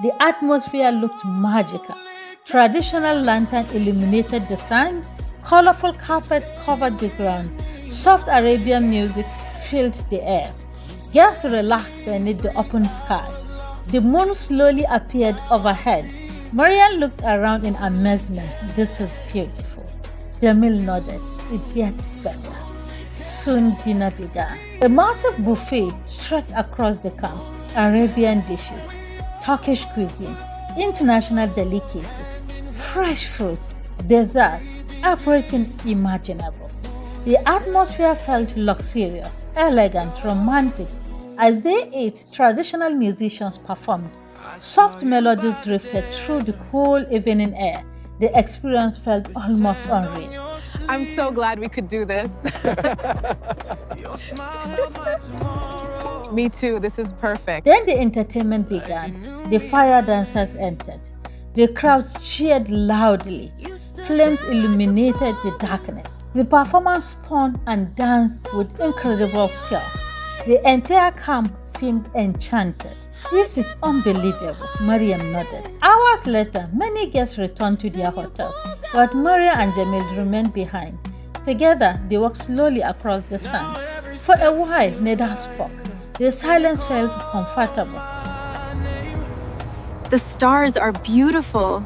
The atmosphere looked magical. Traditional lanterns illuminated the sand, colorful carpets covered the ground, soft Arabian music filled the air. Guests relaxed beneath the open sky. The moon slowly appeared overhead. Maryam looked around in amazement. This is beautiful. Jamil nodded. It gets better. Soon dinner began. A massive buffet stretched across the camp. Arabian dishes, Turkish cuisine, international delicacies, fresh fruit, dessert, everything imaginable. The atmosphere felt luxurious, elegant, romantic. As they ate, traditional musicians performed. Soft melodies drifted through the cool evening air. The experience felt almost unreal. I'm so glad we could do this. Me too, this is perfect. Then the entertainment began. The fire dancers entered. The crowds cheered loudly. Flames illuminated the darkness. The performers spun and danced with incredible skill. The entire camp seemed enchanted. This is unbelievable, Maryam nodded. Hours later, many guests returned to their hotels, but Maryam and Jamil remained behind. Together, they walked slowly across the sand. For a while, neither spoke. The silence felt comfortable. The stars are beautiful.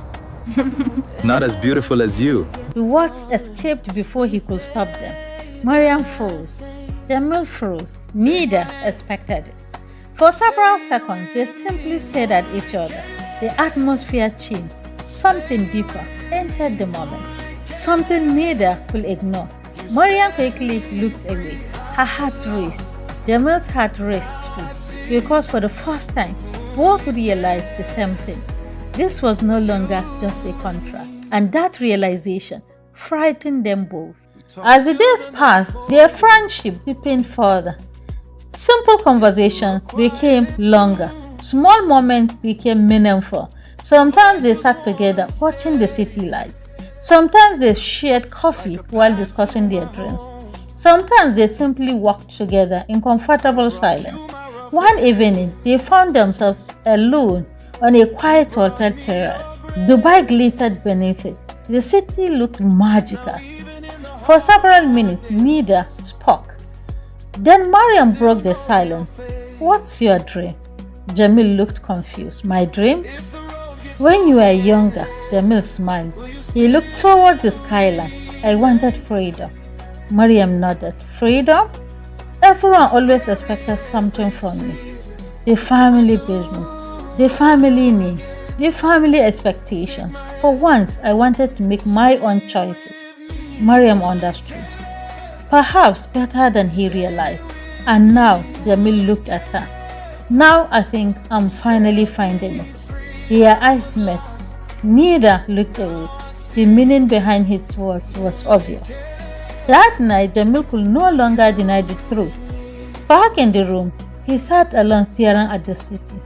Not as beautiful as you. The words escaped before he could stop them. Maryam froze. Jamil froze. Neither expected it. For several seconds, they simply stared at each other. The atmosphere changed. Something deeper entered the moment. Something neither could ignore. Maryam quickly looked away. Her heart raced. Jamil's heart raced too, because for the first time, both realized the same thing. This was no longer just a contract, and that realization frightened them both. As the days passed, their friendship deepened further. Simple conversations became longer. Small moments became meaningful. Sometimes they sat together watching the city lights. Sometimes they shared coffee while discussing their dreams. Sometimes they simply walked together in comfortable silence. One evening, they found themselves alone on a quiet hotel terrace. Dubai glittered beneath it. The city looked magical. For several minutes, neither spoke. Then Maryam broke the silence. "What's your dream?" Jamil looked confused. "My dream?" "When you were younger," Jamil smiled. He looked towards the skyline. "I wanted freedom." Maryam nodded. "Freedom?" "Everyone always expected something from me. The family business, the family name, the family expectations. For once, I wanted to make my own choices." Maryam understood, perhaps better than he realized. And now Jamil looked at her. "Now I think I'm finally finding it." Their eyes met. Neither looked away. The meaning behind his words was obvious. That night, Jamil could no longer deny the truth. Back in the room, he sat alone staring at the city.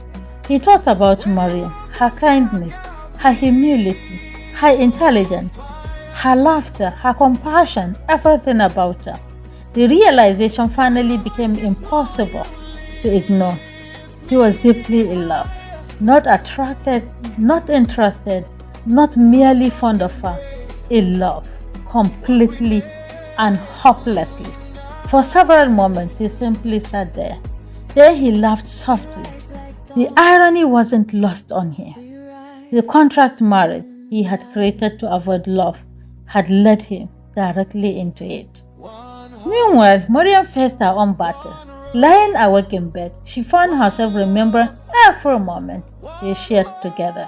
He thought about Maryam, her kindness, her humility, her intelligence, her laughter, her compassion, everything about her. The realization finally became impossible to ignore. He was deeply in love. Not attracted, not interested, not merely fond of her. In love, completely and hopelessly. For several moments, he simply sat there. Then he laughed softly. The irony wasn't lost on him. The contract marriage he had created to avoid love had led him directly into it. Meanwhile, Maryam faced her own battle. Lying awake in bed, she found herself remembering every moment they shared together.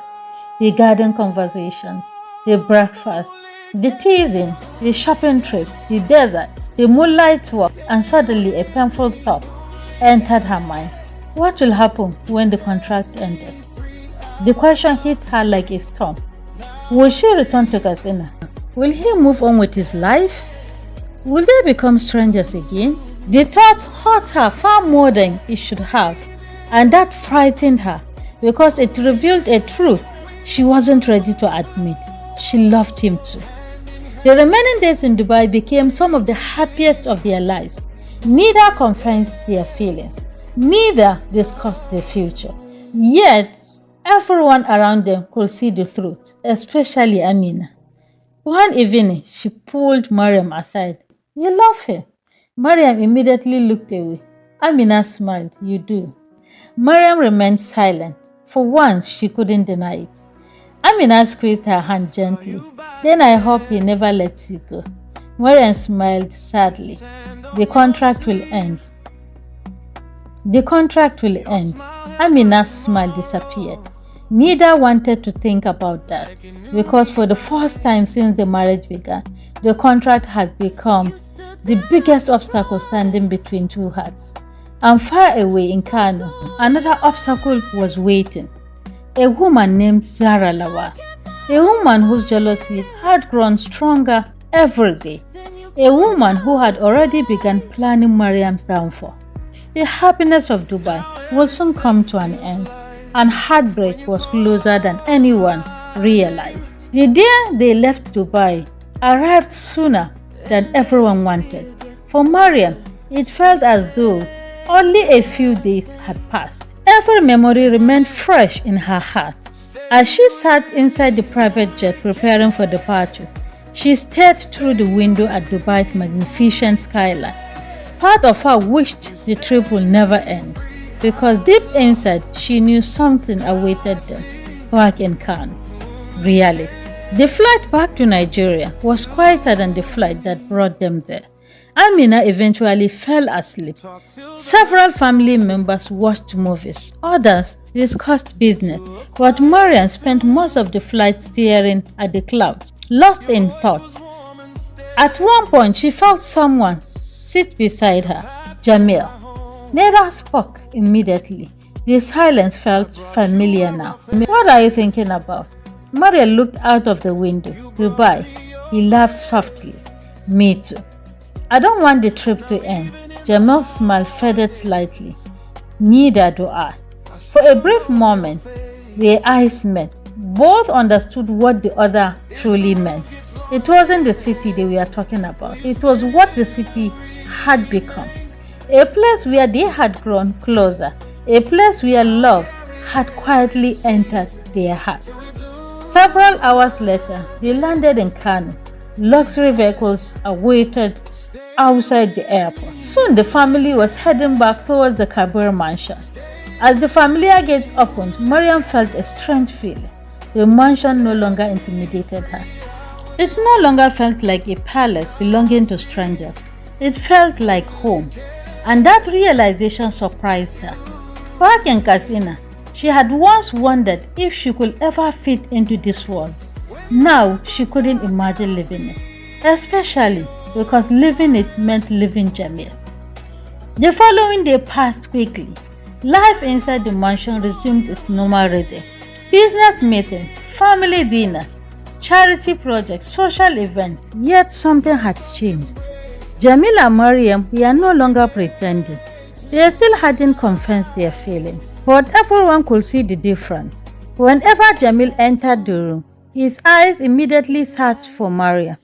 The garden conversations, the breakfast, the teasing, the shopping trips, the desert, the moonlight walks, and suddenly a painful thought entered her mind. What will happen when the contract ended? The question hit her like a storm. Will she return to Katsina? Will he move on with his life? Will they become strangers again? The thought hurt her far more than it should have, and that frightened her because it revealed a truth she wasn't ready to admit. She loved him too. The remaining days in Dubai became some of the happiest of their lives. Neither confessed their feelings, neither discussed the future. Yet, everyone around them could see the truth, especially Amina. One evening, she pulled Maryam aside. "You love him." Maryam immediately looked away. Amina smiled. "You do." Maryam remained silent. For once, she couldn't deny it. Amina squeezed her hand gently. "Then I hope he never lets you go." Maryam smiled sadly. The contract will end. The contract will end. Amina's smile disappeared. Neither wanted to think about that, because for the first time since the marriage began, the contract had become the biggest obstacle standing between two hearts. And far away in Kano, another obstacle was waiting. A woman named Zara Lawa. A woman whose jealousy had grown stronger every day. A woman who had already begun planning Maryam's downfall. The happiness of Dubai would soon come to an end, and heartbreak was closer than anyone realized. The day they left Dubai arrived sooner than everyone wanted. For Maryam, it felt as though only a few days had passed. Every memory remained fresh in her heart. As she sat inside the private jet preparing for departure, she stared through the window at Dubai's magnificent skyline. Part of her wished the trip would never end, because deep inside she knew something awaited them back in Cannes. Reality. The flight back to Nigeria was quieter than the flight that brought them there. Amina eventually fell asleep. Several family members watched movies. Others discussed business, but Maryam spent most of the flight staring at the clouds, lost in thought. At one point, she felt someone sit beside her. Jamil. Neither spoke immediately. The silence felt familiar now. What are you thinking about? Maria looked out of the window. Dubai. He laughed softly. Me too. I don't want the trip to end. Jamal's smile faded slightly. Neither do I. For a brief moment, their eyes met. Both understood what the other truly meant. It wasn't the city they were talking about. It was what the city had become. A place where they had grown closer. A place where love had quietly entered their hearts. Several hours later, they landed in Kano. Luxury vehicles awaited outside the airport. Soon the family was heading back towards the Kabir mansion. As the familiar gates opened, Maryam felt a strange feeling. The mansion no longer intimidated her. It no longer felt like a palace belonging to strangers. It felt like home. And that realization surprised her. Back in Kasina, she had once wondered if she could ever fit into this world. Now she couldn't imagine living it, especially because living it meant living Jamil. The following day passed quickly. Life inside the mansion resumed its normal rhythm. Business meetings, family dinners, charity projects, social events. Yet something had changed. Jamil and Maryam were no longer pretending. They still hadn't confessed their feelings, but everyone could see the difference. Whenever Jamil entered the room, his eyes immediately searched for Maryam.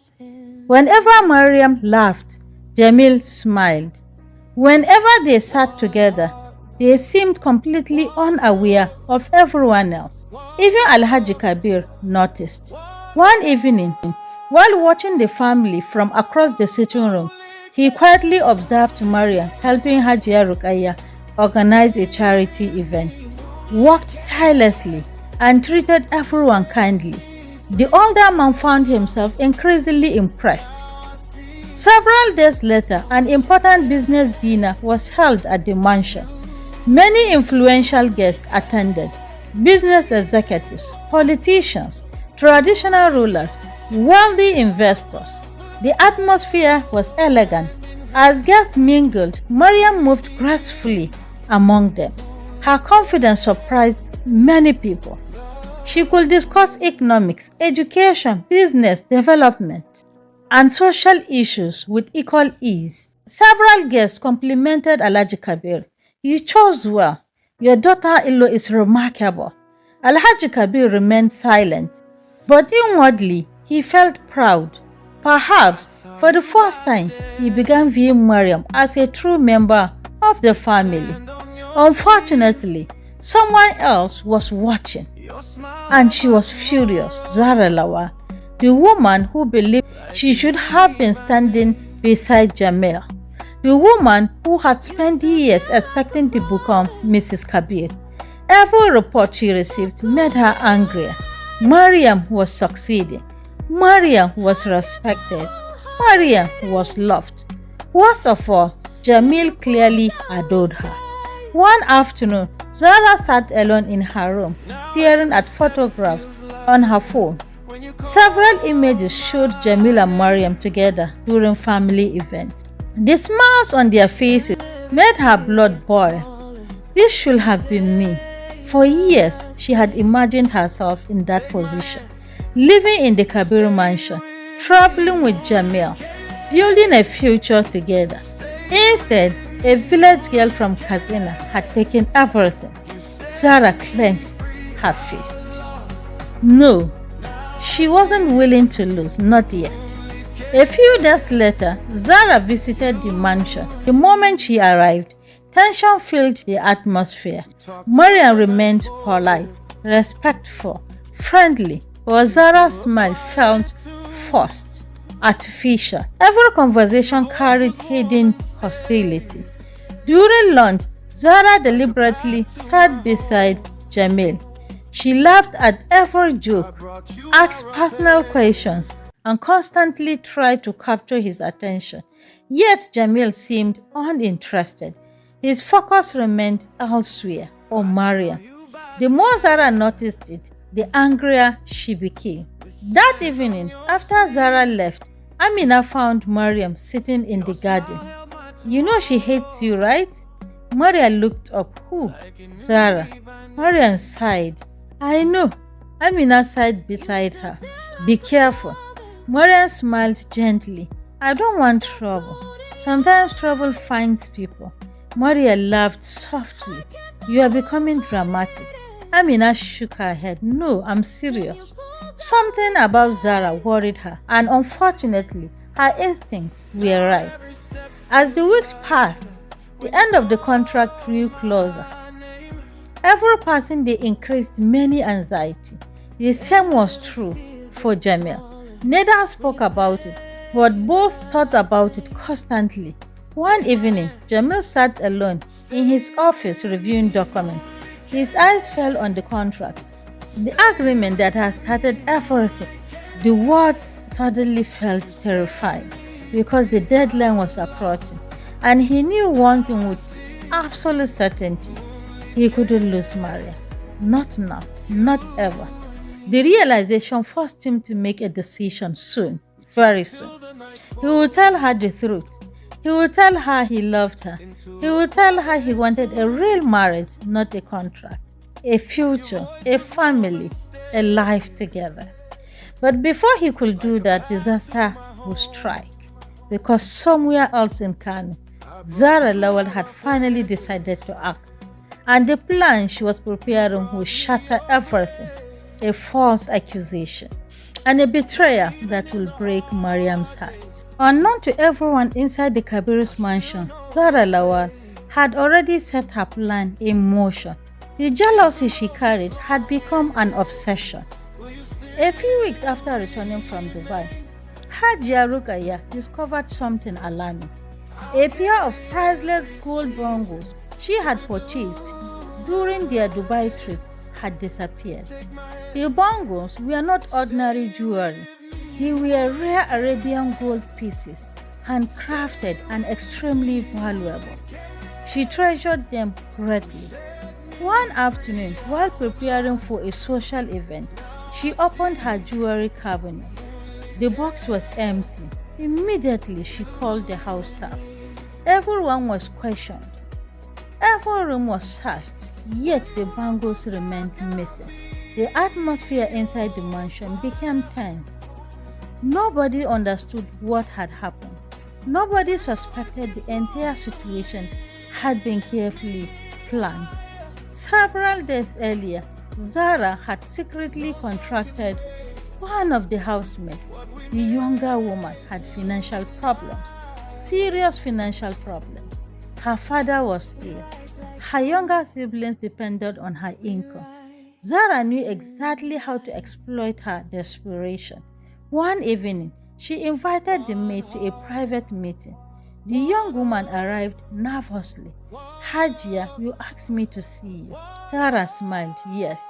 Whenever Maryam laughed, Jamil smiled. Whenever they sat together, they seemed completely unaware of everyone else. Even Alhaji Kabir noticed. One evening, while watching the family from across the sitting room, he quietly observed Maryam helping Hajia Rukaya organize a charity event, worked tirelessly, and treated everyone kindly. The older man found himself increasingly impressed. Several days later, an important business dinner was held at the mansion. Many influential guests attended: business executives, politicians, traditional rulers, wealthy investors. The atmosphere was elegant. As guests mingled, Maryam moved gracefully among them. Her confidence surprised many people. She could discuss economics, education, business development, and social issues with equal ease. Several guests complimented Alhaji Kabir. "You chose well. Your daughter-in-law is remarkable." Alhaji Kabir remained silent, but inwardly he felt proud. Perhaps for the first time, he began viewing Maryam as a true member of the family. Unfortunately, someone else was watching, and she was furious. Zara Lawal, the woman who believed she should have been standing beside Jamil, the woman who had spent years expecting to become Mrs. Kabir. Every report she received made her angry. Maryam was succeeding. Maryam was respected. Maryam was loved. Worst of all, Jamil clearly adored her. One afternoon, Zara sat alone in her room, staring at photographs on her phone. Several images showed Jamil and Maryam together during family events. The smiles on their faces made her blood boil. This should have been me. For years, she had imagined herself in that position, living in the Kabir mansion, traveling with Jamil, building a future together. Instead, a village girl from Katsina had taken everything. Zara clenched her fists. No, she wasn't willing to lose, not yet. A few days later, Zara visited the mansion. The moment she arrived, tension filled the atmosphere. Maryam remained polite, respectful, friendly, but Zara's smile felt forced, artificial. Every conversation carried hidden hostility. During lunch, Zara deliberately sat beside Jamil. She laughed at every joke, asked personal questions, and constantly tried to capture his attention. Yet Jamil seemed uninterested. His focus remained elsewhere, on Maryam. The more Zara noticed it, the angrier she became. That evening, after Zara left, Amina found Maryam sitting in the garden. "You know she hates you, right?" Maria looked up. Who? Sarah. Maria sighed. I know. Amina sighed beside her. Be careful. Maria smiled gently. I don't want trouble. Sometimes trouble finds people. Maria laughed softly. You are becoming dramatic. Amina shook her head. No, I'm serious. Something about Zara worried her, and unfortunately, her instincts were right. As the weeks passed, the end of the contract drew closer. Every passing day increased many anxiety. The same was true for Jamil. Neither spoke about it, but both thought about it constantly. One evening, Jamil sat alone in his office reviewing documents. His eyes fell on the contract, the agreement that had started everything. The words suddenly felt terrifying because the deadline was approaching, and he knew one thing with absolute certainty. He couldn't lose Maria. Not now, not ever. The realization forced him to make a decision soon, very soon. He would tell her the truth. He would tell her he loved her. He would tell her he wanted a real marriage, not a contract, a future, a family, a life together. But before he could do that, disaster would strike. Because somewhere else in Kano, Zara Lawal had finally decided to act. And the plan she was preparing would shatter everything. A false accusation and a betrayal that will break Maryam's heart. Unknown to everyone inside the Kabir's mansion, Zara Lawal had already set her plan in motion. The jealousy she carried had become an obsession. A few weeks after returning from Dubai, Hajia Rukaya discovered something alarming. A pair of priceless gold bangles she had purchased during their Dubai trip had disappeared. The bangles were not ordinary jewelry. They were rare Arabian gold pieces, handcrafted and extremely valuable. She treasured them greatly. One afternoon, while preparing for a social event, she opened her jewelry cabinet. The box was empty. Immediately, she called the house staff. Everyone was questioned. Every room was searched, yet the bangles remained missing. The atmosphere inside the mansion became tense. Nobody understood what had happened. Nobody suspected the entire situation had been carefully planned. Several days earlier, Zara had secretly contracted one of the housemates. The younger woman had financial problems, serious financial problems. Her father was ill. Her younger siblings depended on her income. Zara knew exactly how to exploit her desperation. One evening, she invited the maid to a private meeting. The young woman arrived nervously. Hajia, you asked me to see you. Zara smiled, yes.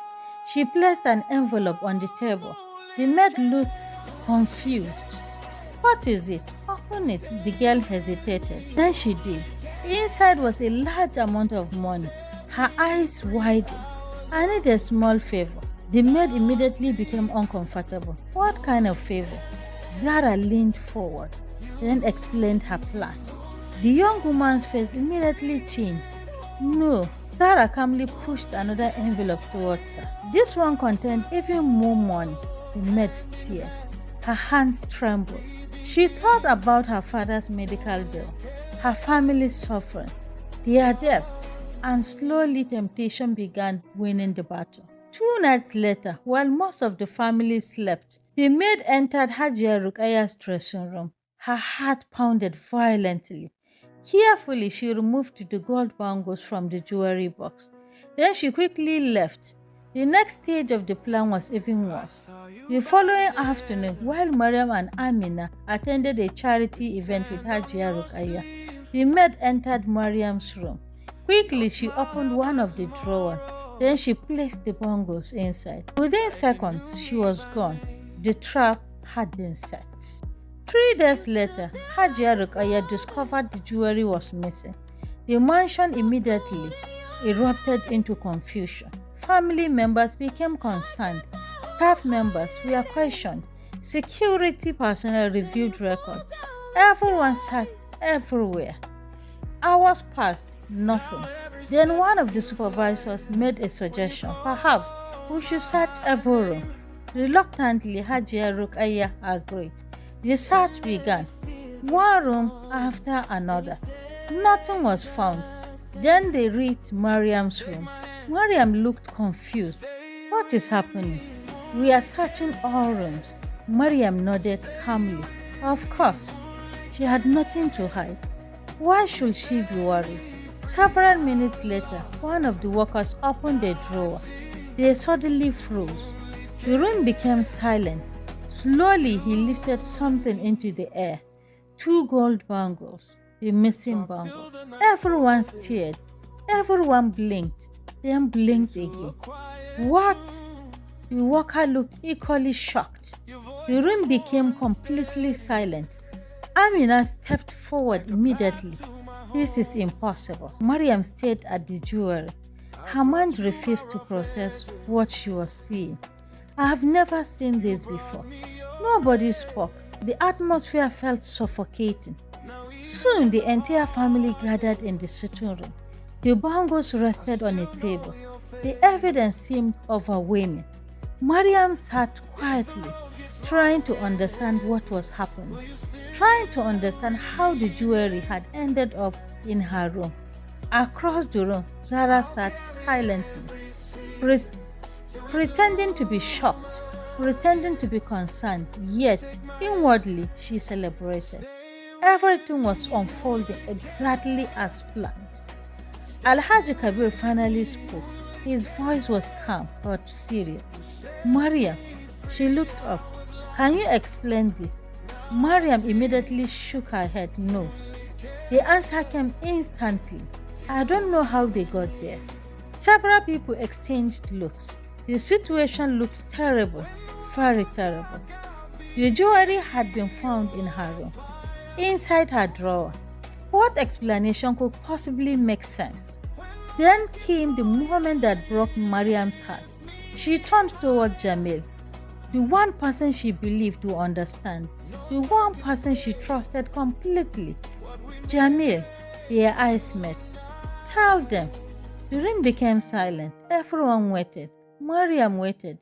She placed an envelope on the table. The maid looked confused. What is it? Open it. The girl hesitated. Then she did. Inside was a large amount of money. Her eyes widened. I need a small favor. The maid immediately became uncomfortable. What kind of favor? Zara leaned forward, then explained her plan. The young woman's face immediately changed. No. Zara calmly pushed another envelope towards her. This one contained even more money. The maid stared. Her hands trembled. She thought about her father's medical bills, her family's suffering, their debts, and slowly temptation began winning the battle. 2 nights later, while most of the family slept, the maid entered Hajia Rukaya's dressing room. Her heart pounded violently. Carefully, she removed the gold bangles from the jewelry box. Then she quickly left. The next stage of the plan was even worse. The following afternoon, while Maryam and Amina attended a charity event with Hajia Rukaya, the maid entered Maryam's room. Quickly, she opened one of the drawers. Then she placed the bangles inside. Within seconds, she was gone. The trap had been set. 3 days later, Hajia Rukaya discovered the jewelry was missing. The mansion immediately erupted into confusion. Family members became concerned. Staff members were questioned. Security personnel reviewed records. Everyone searched everywhere. Hours passed, nothing. Then one of the supervisors made a suggestion. Perhaps we should search every room. Reluctantly, Hajia Rukaya agreed. The search began, one room after another. Nothing was found. Then they reached Maryam's room. Maryam looked confused. What is happening? We are searching all rooms. Maryam nodded calmly. Of course, she had nothing to hide. Why should she be worried? Several minutes later, one of the workers opened a drawer. They suddenly froze. The room became silent. Slowly, he lifted something into the air. 2 gold bangles, the missing bungles. Everyone stared. Everyone blinked, then blinked again. What? The worker looked equally shocked. The room became completely silent. Amina stepped forward immediately. This is impossible. Maryam stared at the jewelry. Her mind refused to process what she was seeing. I have never seen this before. Nobody spoke. The atmosphere felt suffocating. Soon the entire family gathered in the sitting room. The bangles rested on a table. The evidence seemed overwhelming. Maryam sat quietly, trying to understand what was happening, trying to understand how the jewelry had ended up in her room. Across the room, Zara sat silently, pretending to be shocked, pretending to be concerned, yet inwardly she celebrated. Everything was unfolding exactly as planned. Alhaji Kabir finally spoke. His voice was calm but serious. Maryam, she looked up. Can you explain this? Maryam immediately shook her head no. The answer came instantly. I don't know how they got there. Several people exchanged looks. The situation looked terrible, very terrible. The jewelry had been found in her room, inside her drawer. What explanation could possibly make sense? Then came the moment that broke Maryam's heart. She turned toward Jamil, the one person she believed to understand, the one person she trusted completely. Jamil, their eyes met. Tell them. The room became silent. Everyone waited. Maryam waited.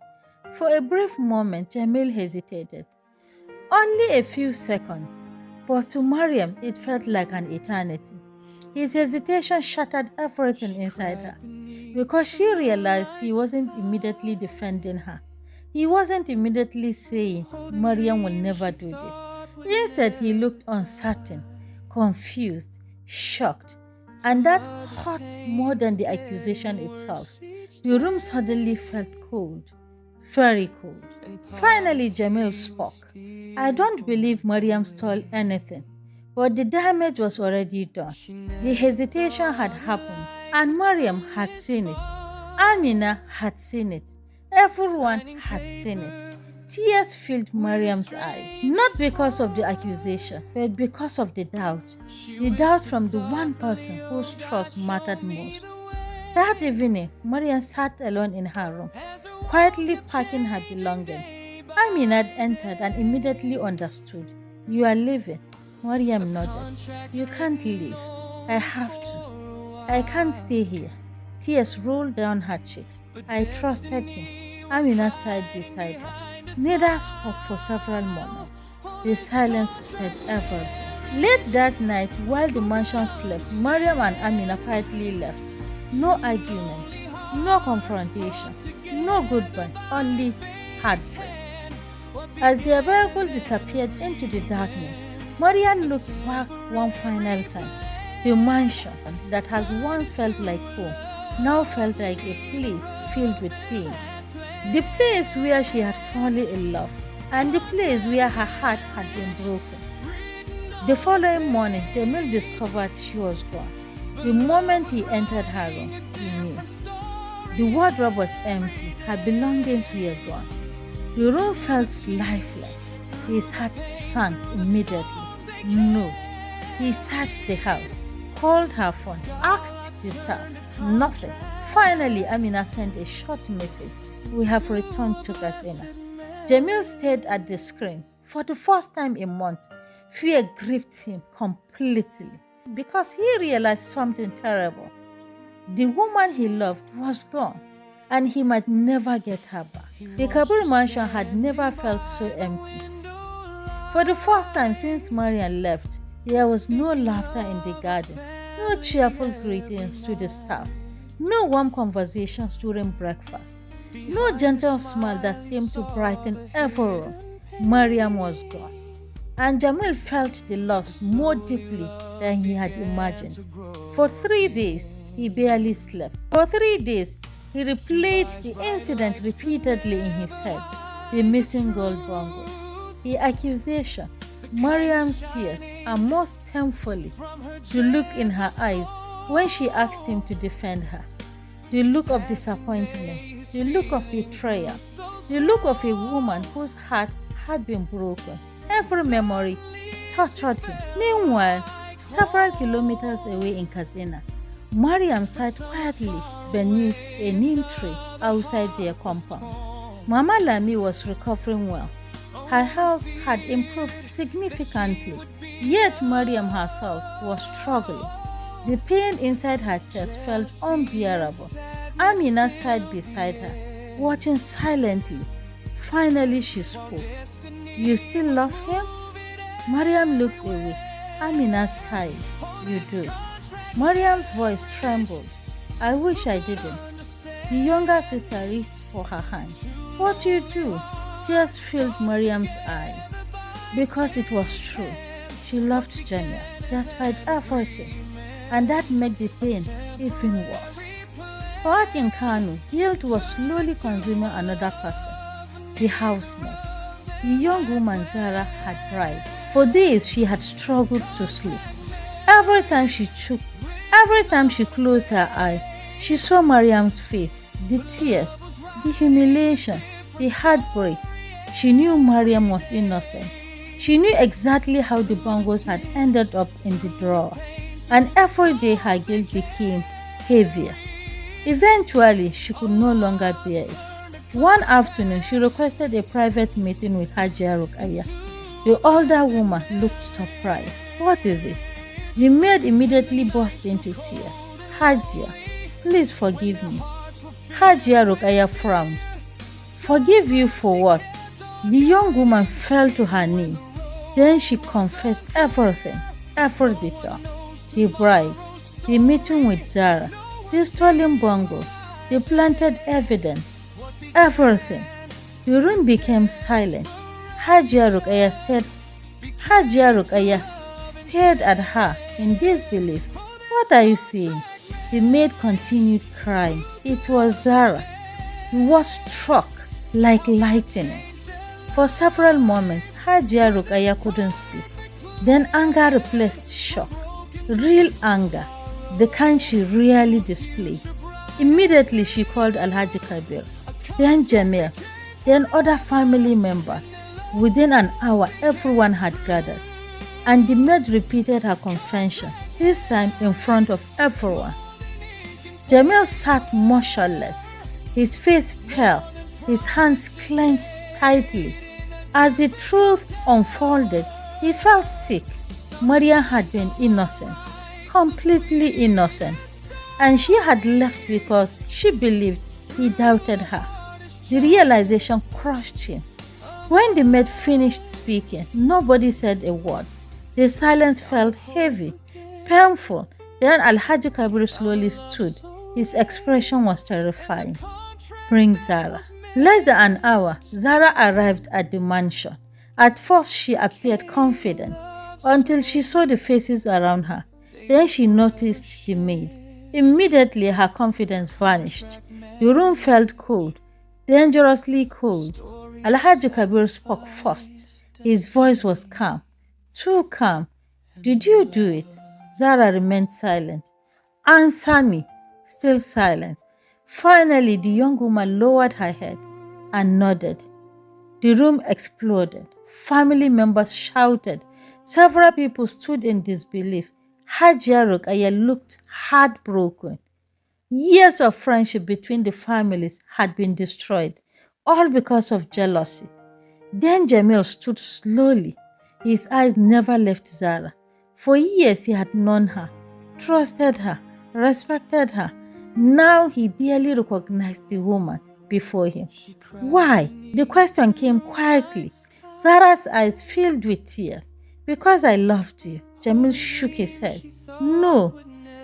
For a brief moment, Jamil hesitated. Only a few seconds, but to Maryam it felt like an eternity. His hesitation shattered everything inside her, because she realized he wasn't immediately defending her. He wasn't immediately saying, Maryam will never do this. Instead, he looked uncertain, confused, shocked, and that hurt more than the accusation itself. The room suddenly felt cold, very cold. Finally, Jamil spoke. I don't believe Maryam stole anything, but the damage was already done. The hesitation had happened, and Maryam had seen it. Amina had seen it. Everyone had seen it. Tears filled Maryam's eyes, not because of the accusation, but because of the doubt. The doubt from the one person whose trust mattered most. That evening, Maryam sat alone in her room, quietly packing her belongings. Amina entered and immediately understood. You are leaving. Maryam nodded. You can't leave. I have to. I can't stay here. Tears rolled down her cheeks. I trusted him. Amina sighed beside her. Neither spoke for several moments. The silence said everything. Late that night, while the mansion slept, Maryam and Amina quietly left. No argument, no confrontation, no goodbye, only heartbreak. As their vehicle disappeared into the darkness, Maryam looked back one final time. The mansion that has once felt like home now felt like a place filled with pain. The place where she had fallen in love, and the place where her heart had been broken. The following morning, Jamil discovered she was gone. The moment he entered her room, he knew. The wardrobe was empty, her belongings were gone. The room felt lifeless. His heart sank immediately. No. He searched the house, called her phone, asked the staff. Nothing. Finally, Amina sent a short message. We have returned to Katsina. Jamil stared at the screen. For the first time in months, fear gripped him completely. because he realized something terrible. The woman he loved was gone, and he might never get her back. The Kabul mansion had never felt so empty. For the first time since Maryam left, there was no laughter in the garden, no cheerful greetings to the staff, no warm conversations during breakfast, no gentle smile that seemed to brighten every room. Maryam was gone, and Jamil felt the loss more deeply than he had imagined. For 3 days, he barely slept. For 3 days, he replayed the incident repeatedly in his head: the missing gold bangles, the accusation, Maryam's tears, and most painfully, the look in her eyes when she asked him to defend her. The look of disappointment, the look of betrayal, the look of a woman whose heart had been broken. Every memory tortured him. Meanwhile, several kilometers away in Katsina, Maryam sat quietly beneath a neem tree outside their compound. Mama Lami was recovering well. Her health had improved significantly, yet Maryam herself was struggling. The pain inside her chest felt unbearable. Amina sat beside her, watching silently. Finally, she spoke. "You still love him?" Maryam looked away. Amina sighed. "You do." Maryam's voice trembled. "I wish I didn't." The younger sister reached for her hand. "What you do?" Tears filled Maryam's eyes. Because it was true. She loved Jamil, despite everything, and that made the pain even worse. Back in Kanu, guilt was slowly consuming another person, the housemaid. The young woman Zara had died. For days she had struggled to sleep. Every time she closed her eye, she saw Maryam's face, the tears, the humiliation, the heartbreak. She knew Maryam was innocent. She knew exactly how the bangles had ended up in the drawer, and every day her guilt became heavier. Eventually, she could no longer bear it. One afternoon, she requested a private meeting with Hajia Rukaya. The older woman looked surprised. "What is it?" The maid immediately burst into tears. "Hajia, please forgive me." Hajia Rukaya frowned. "Forgive you for what?" The young woman fell to her knees. Then she confessed everything, every detail. The bride, the meeting with Zara, the stolen bangles, the planted evidence, everything. The room became silent. Hajia Rukaya stared at her in disbelief. "What are you saying?" The maid continued crying. It was Zara. He was struck like lightning. For several moments, Hajia Rukaya couldn't speak. Then anger replaced shock. Real anger, the kind she rarely displayed. Immediately she called Alhaji Kabir, then Jamil, then other family members. Within an hour, everyone had gathered, and the maid repeated her confession, this time in front of everyone. Jamil sat motionless, his face pale, his hands clenched tightly. As the truth unfolded, he felt sick. Maryam had been innocent, completely innocent, and she had left because she believed he doubted her. The realization crushed him. When the maid finished speaking, nobody said a word. The silence felt heavy, painful. Then Alhaji Kabir slowly stood. His expression was terrifying. "Bring Zara." Less than an hour, Zara arrived at the mansion. At first, she appeared confident until she saw the faces around her. Then she noticed the maid. Immediately, her confidence vanished. The room felt cold, dangerously cold. Alhaji Kabir spoke first. His voice was calm, too calm. "Did you do it?" Zara remained silent. "Answer me." Still silent. Finally, the young woman lowered her head and nodded. The room exploded. Family members shouted. Several people stood in disbelief. Hajia Rukaya looked heartbroken. Years of friendship between the families had been destroyed, all because of jealousy. Then Jamil stood slowly. His eyes never left Zara. For years he had known her, trusted her, respected her. Now he barely recognized the woman before him. Why? The question came quietly. Zara's eyes filled with tears. Because I loved you. Jamil shook his head. No,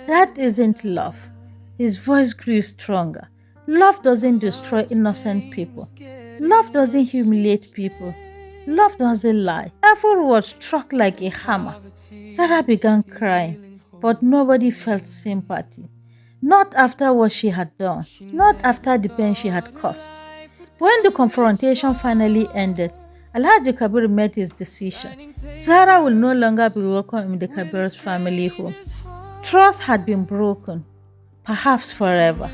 that isn't love. His voice grew stronger. Love doesn't destroy innocent people. Love doesn't humiliate people. Love doesn't lie. Every word struck like a hammer. Zara began crying, but nobody felt sympathy. Not after what she had done, not after the pain she had caused. When the confrontation finally ended, Alhaji Kabir made his decision. Zara will no longer be welcome in the Kabir's family home. Trust had been broken, perhaps forever.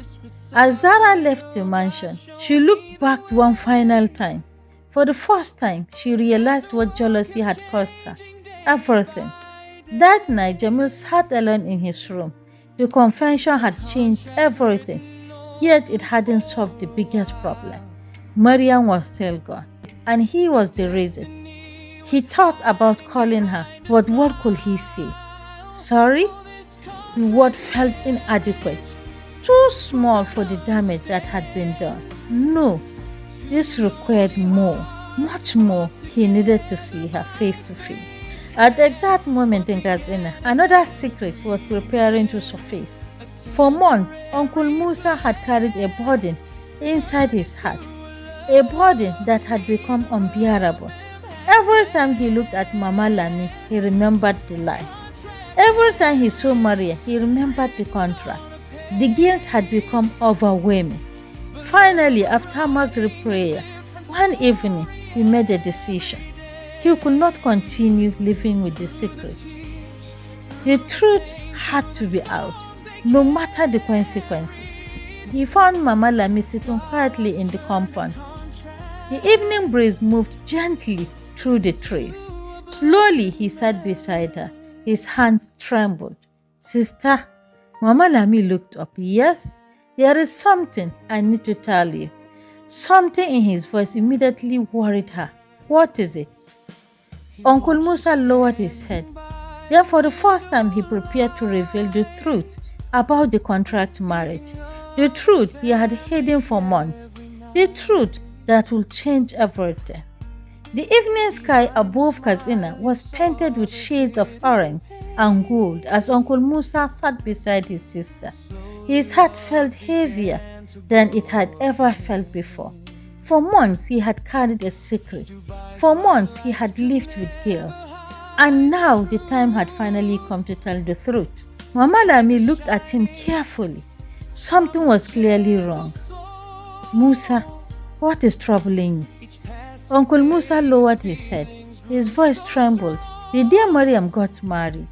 As Zara left the mansion, she looked back one final time. For the first time, she realized what jealousy had cost her. Everything. That night, Jamil sat alone in his room. The confession had changed everything, yet it hadn't solved the biggest problem. Maryam was still gone, and he was the reason. He thought about calling her, but what could he say? Sorry? The word felt inadequate, too small for the damage that had been done. No, this required more, much more. He needed to see her face to face. At the exact moment in Katsina, another secret was preparing to surface. For months, Uncle Musa had carried a burden inside his heart, a burden that had become unbearable. Every time he looked at Mama Lami, he remembered the lie. Every time he saw Maria, he remembered the contract. The guilt had become overwhelming. Finally, after Maghrib prayer, one evening, he made a decision. He could not continue living with the secrets. The truth had to be out, no matter the consequences. He found Mama Lami sitting quietly in the compound. The evening breeze moved gently through the trees. Slowly, he sat beside her. His hands trembled. Sister, Mama Lami looked up. Yes, there is something I need to tell you. Something in his voice immediately worried her. What is it? Uncle Musa lowered his head. Then for the first time, he prepared to reveal the truth about the contract marriage. The truth he had hidden for months. The truth that will change everything. The evening sky above Katsina was painted with shades of orange and gold as Uncle Musa sat beside his sister. His heart felt heavier than it had ever felt before. For months he had carried a secret. For months he had lived with guilt. And now the time had finally come to tell the truth. Mama Lami looked at him carefully. Something was clearly wrong. Musa, what is troubling you? Uncle Musa lowered his head. His voice trembled. The day Maryam got married.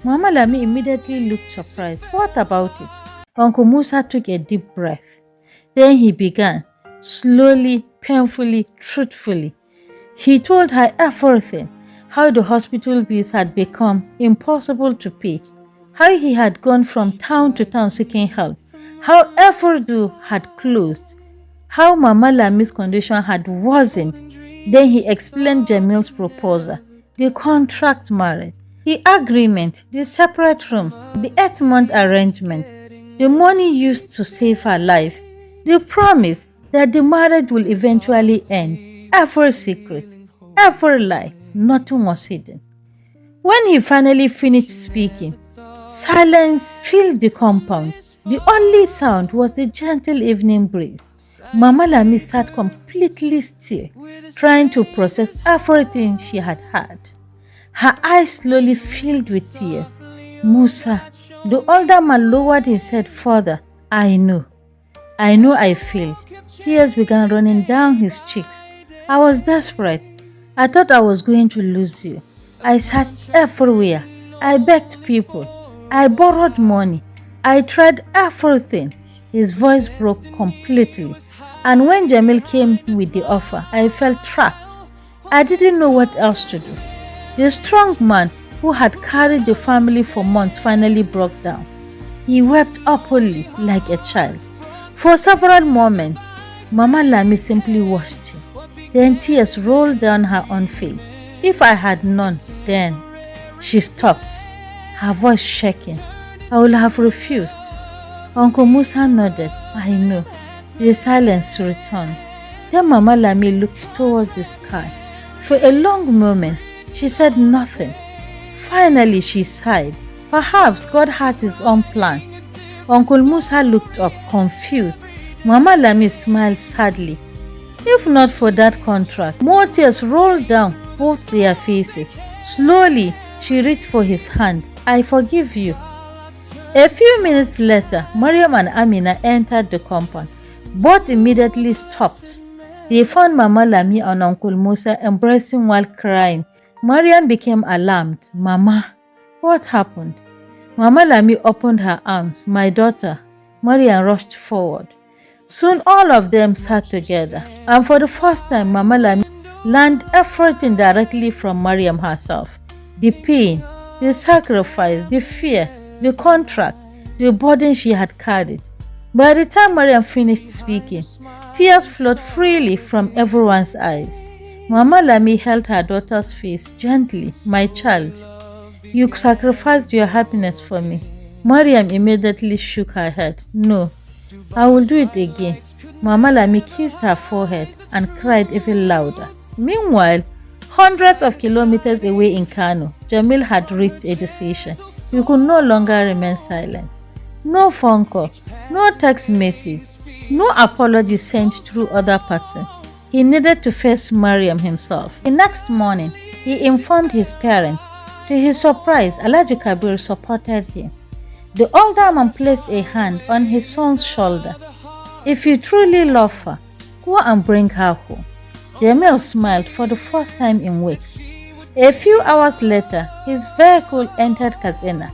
Mama Lami immediately looked surprised. What about it? Uncle Musa took a deep breath. Then he began, slowly, painfully, truthfully. He told her everything. How the hospital bills had become impossible to pay. How he had gone from town to town seeking help. How every door had closed. How Mama Lami's condition had worsened. Then he explained Jamil's proposal, the contract marriage, the agreement, the separate rooms, the 8-month arrangement, the money used to save her life, the promise that the marriage will eventually end. Every secret, every lie, nothing was hidden. When he finally finished speaking, silence filled the compound. The only sound was the gentle evening breeze. Mama Lami sat completely still, trying to process everything she had heard. Her eyes slowly filled with tears. Musa, the older man lowered his head further. I know I failed. Tears began running down his cheeks. I was desperate. I thought I was going to lose you. I searched everywhere. I begged people. I borrowed money. I tried everything. His voice broke completely. And when Jamil came with the offer, I felt trapped. I didn't know what else to do. The strong man who had carried the family for months finally broke down. He wept openly like a child. For several moments, Mama Lami simply watched him. Then tears rolled down her own face. If I had known then, She stopped, her voice shaking. I would have refused. Uncle Musa nodded. I know. The silence returned. Then Mama Lami looked towards the sky. For a long moment, she said nothing. Finally, she sighed. Perhaps God had his own plan. Uncle Musa looked up, confused. Mama Lami smiled sadly. If not for that contract, more tears rolled down both their faces. Slowly, she reached for his hand. I forgive you. A few minutes later, Maryam and Amina entered the compound. Both immediately stopped. They found Mama Lami and Uncle Musa embracing while crying. Maryam became alarmed. Mama, what happened? Mama Lami opened her arms. My daughter. Maryam rushed forward. Soon all of them sat together. And for the first time, Mama Lami learned everything directly from Maryam herself. The pain, the sacrifice, the fear, the contract, the burden she had carried. By the time Maryam finished speaking, tears flowed freely from everyone's eyes. Mama Lami held her daughter's face gently. My child, you sacrificed your happiness for me. Maryam immediately shook her head. No, I will do it again. Mama Lami kissed her forehead and cried even louder. Meanwhile, hundreds of kilometers away in Kano, Jamil had reached a decision. He could no longer remain silent. No phone call, no text message, no apology sent through other person. He needed to face Maryam himself. The next morning, he informed his parents. To his surprise, Alhaji Kabir supported him. The older man placed a hand on his son's shoulder. If you truly love her, go and bring her home. Jamil smiled for the first time in weeks. A few hours later, his vehicle entered Katsina.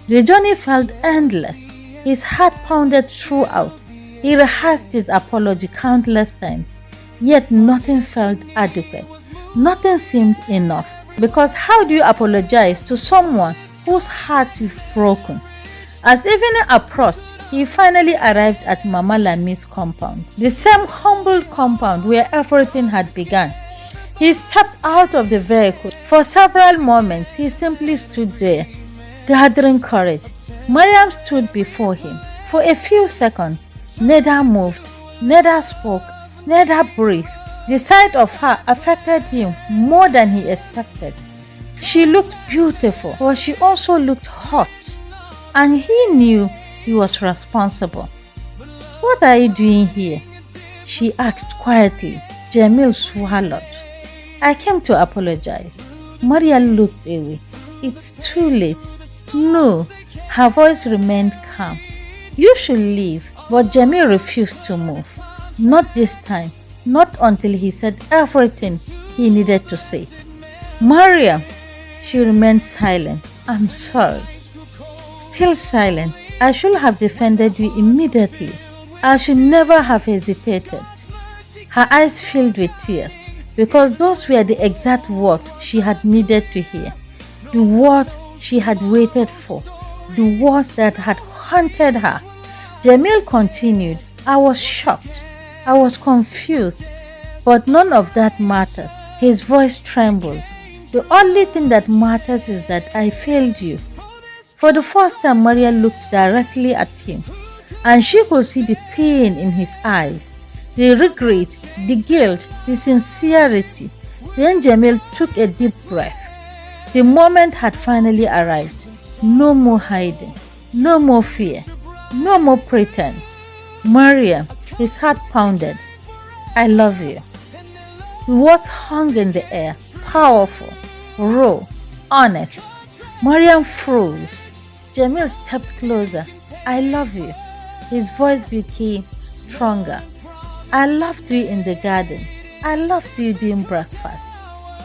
The journey felt endless. His heart pounded throughout. He rehearsed his apology countless times, yet nothing felt adequate. Nothing seemed enough. Because how do you apologize to someone whose heart you've broken? As evening approached, he finally arrived at Mama Lami's compound, the same humble compound where everything had begun. He stepped out of the vehicle. For several moments, he simply stood there, gathering courage. Maryam stood before him. For a few seconds, neither moved, neither spoke, neither breathed. The sight of her affected him more than he expected. She looked beautiful, but she also looked hot. And he knew he was responsible. What are you doing here? She asked quietly. Jamil swallowed. I came to apologize. Maria looked away. It's too late. No, her voice remained calm. You should leave. But Jamil refused to move. Not this time. Not until he said everything he needed to say. Maryam, she remained silent. I'm sorry. Still silent. I should have defended you immediately. I should never have hesitated. Her eyes filled with tears because those were the exact words she had needed to hear. The words she had waited for. The words that had haunted her. Jamil continued. I was shocked. I was confused. But none of that matters. His voice trembled. The only thing that matters is that I failed you. For the first time, Maria looked directly at him, and she could see the pain in his eyes, the regret, the guilt, the sincerity. Then Jamil took a deep breath. The moment had finally arrived. No more hiding, no more fear, no more pretense. Maria, his heart pounded. I love you. The words hung in the air, powerful, raw, honest. Maryam froze. Jamil stepped closer. I love you. His voice became stronger. I loved you in the garden. I loved you during breakfast.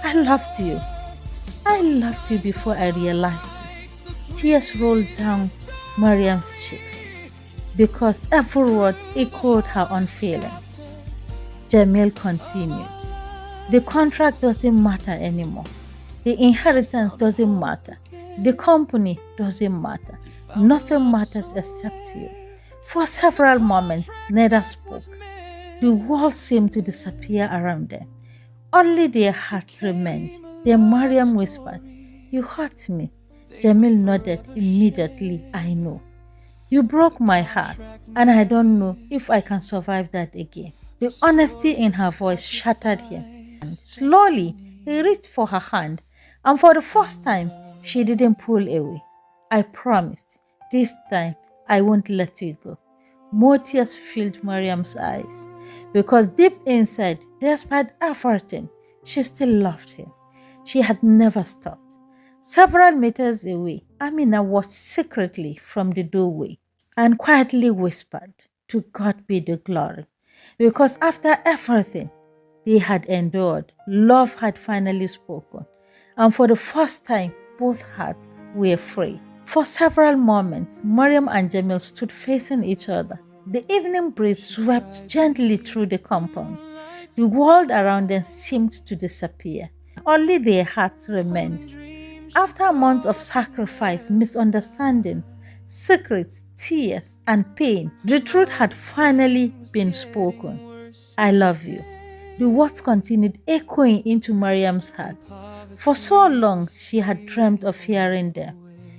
I loved you. I loved you before I realized it. Tears rolled down Maryam's cheeks because every word echoed her own feelings. Jamil continued. The contract doesn't matter anymore. The inheritance doesn't matter. The company doesn't matter. Nothing matters except you. For several moments, neither spoke. The world seemed to disappear around them. Only their hearts remained. Then Maryam whispered, You hurt me. Jamil nodded immediately. I know. You broke my heart, and I don't know if I can survive that again. The honesty in her voice shattered him. And slowly, he reached for her hand, and for the first time, she didn't pull away. I promised, this time, I won't let you go. More tears filled Maryam's eyes, because deep inside, despite everything, she still loved him. She had never stopped. Several meters away, Amina watched secretly from the doorway and quietly whispered, "To God be the glory." Because after everything they had endured, love had finally spoken. And for the first time, both hearts were free. For several moments, Maryam and Jamil stood facing each other. The evening breeze swept gently through the compound. The world around them seemed to disappear. Only their hearts remained. After months of sacrifice, misunderstandings, secrets, tears, and pain, the truth had finally been spoken. I love you. The words continued echoing into Maryam's heart. For so long, she had dreamed of hearing them.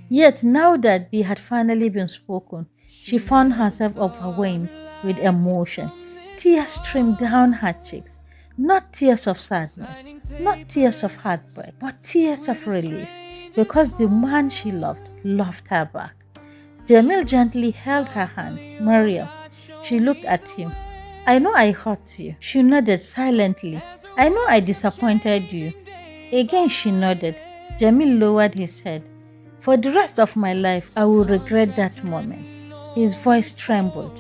Yet now that they had finally been spoken, she found herself overwhelmed with emotion. Tears streamed down her cheeks. Not tears of sadness, not tears of heartbreak, but tears of relief, because the man she loved her back. Jamil gently held her hand. "Maryam." She looked at him. "I know I hurt you." She nodded silently. "I know I disappointed you." Again she nodded. Jamil lowered his head. "For the rest of my life, I will regret that moment." His voice trembled.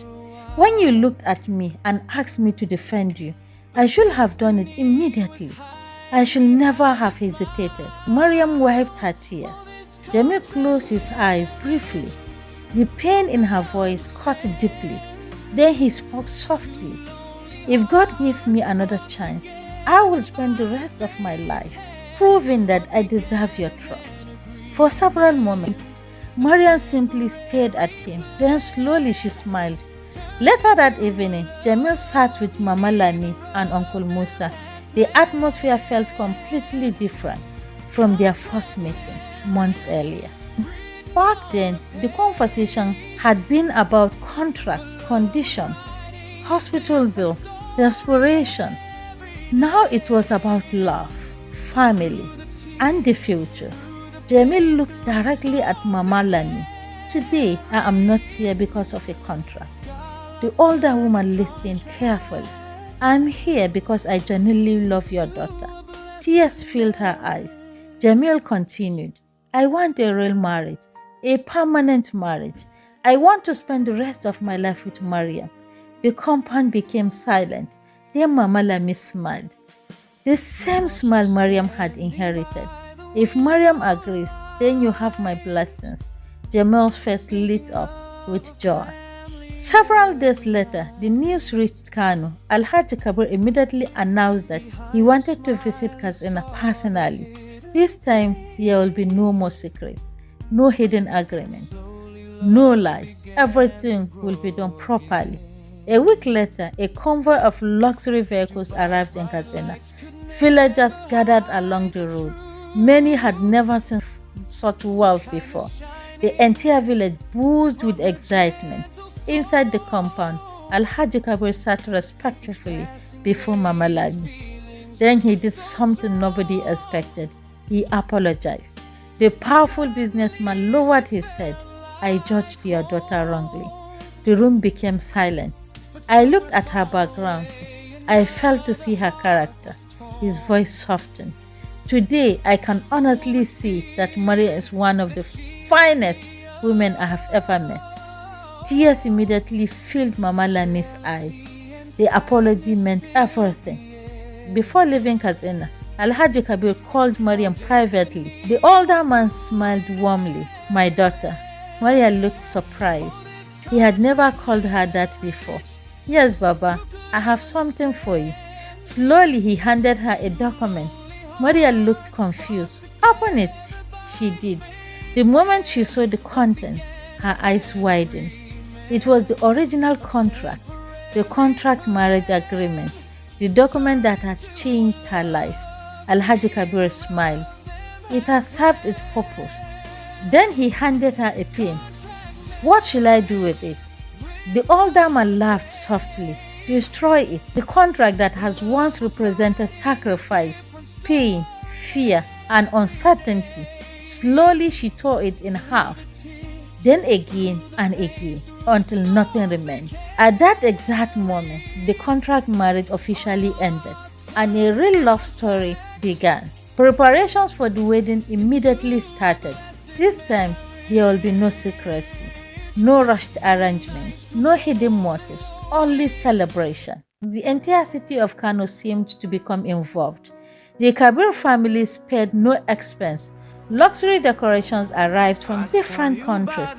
"When you looked at me and asked me to defend you, I should have done it immediately. I should never have hesitated." Maryam wiped her tears. Jamil closed his eyes briefly. The pain in her voice cut deeply. Then he spoke softly. "If God gives me another chance, I will spend the rest of my life proving that I deserve your trust." For several moments, Maryam simply stared at him. Then slowly she smiled. Later that evening, Jamil sat with Mama Lani and Uncle Musa. The atmosphere felt completely different from their first meeting months earlier. Back then, the conversation had been about contracts, conditions, hospital bills, desperation. Now it was about love, family, and the future. Jamil looked directly at Mama Lani. "Today, I am not here because of a contract." The older woman listened carefully. "I'm here because I genuinely love your daughter." Tears filled her eyes. Jamil continued, "I want a real marriage, a permanent marriage. I want to spend the rest of my life with Maryam." The compound became silent. Then Mama Lami smiled. The same smile Maryam had inherited. "If Maryam agrees, then you have my blessings." Jamil's face lit up with joy. Several days later, the news reached Kano. Alhaji Kabir immediately announced that he wanted to visit Katsina personally. This time, there will be no more secrets, no hidden agreements, no lies. Everything will be done properly. A week later, a convoy of luxury vehicles arrived in Katsina. Villagers gathered along the road. Many had never seen such wealth before. The entire village buzzed with excitement. Inside the compound, Alhaji Kabir sat respectfully before Mama Lani. Then he did something nobody expected. He apologized. The powerful businessman lowered his head. "I judged your daughter wrongly." The room became silent. I looked at her background. I felt to see her character. His voice softened. "Today, I can honestly see that Maria is one of the finest women I have ever met." Tears immediately filled Mama Lani's eyes. The apology meant everything. Before leaving Katsina, Alhaji Kabir called Maryam privately. The older man smiled warmly. "My daughter." Maria looked surprised. He had never called her that before. "Yes, Baba, I have something for you." Slowly, he handed her a document. Maria looked confused. "Open it." She did. The moment she saw the contents, her eyes widened. It was the original contract, the contract marriage agreement, the document that has changed her life. Alhaji Kabir smiled. It has served its purpose. Then he handed her a pen. What shall I do with it? The older man laughed softly. Destroy it. The contract that has once represented sacrifice, pain, fear, and uncertainty. Slowly she tore it in half. Then again and again, until nothing remained. At that exact moment, the contract marriage officially ended, and a real love story began. Preparations for the wedding immediately started. This time, there will be no secrecy, no rushed arrangement, no hidden motives, only celebration. The entire city of Kano seemed to become involved. The Kabir family spared no expense. Luxury decorations arrived from different countries.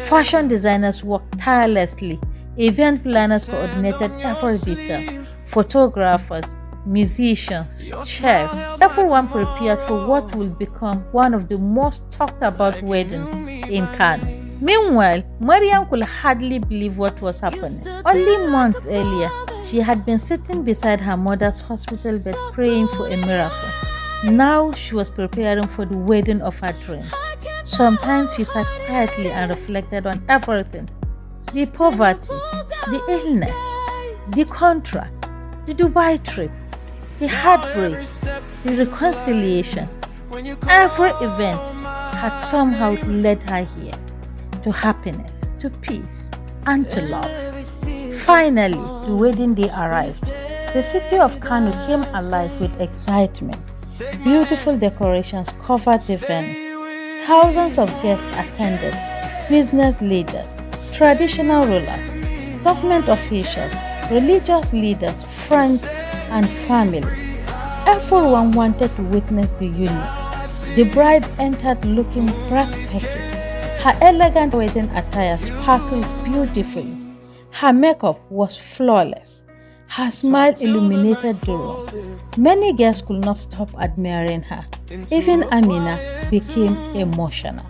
Fashion designers worked tirelessly. Event planners coordinated every detail. Photographers, musicians, chefs, everyone prepared for what will become one of the most talked about weddings in Kano. Meanwhile, Maryam could hardly believe what was happening. Only months earlier, she had been sitting beside her mother's hospital bed praying for a miracle. Now she was preparing for the wedding of her dreams. Sometimes she sat quietly and reflected on everything. The poverty, the illness, the contract, the Dubai trip, the heartbreak, the reconciliation. Every event had somehow led her here, to happiness, to peace, and to love. Finally, the wedding day arrived. The city of Kano came alive with excitement. Beautiful decorations covered the venue. Thousands of guests attended, business leaders, traditional rulers, government officials, religious leaders, friends, and families. Everyone wanted to witness the union. The bride entered looking breathtaking. Her elegant wedding attire sparkled beautifully. Her makeup was flawless. Her smile illuminated the room. Many guests could not stop admiring her. Even Amina became emotional.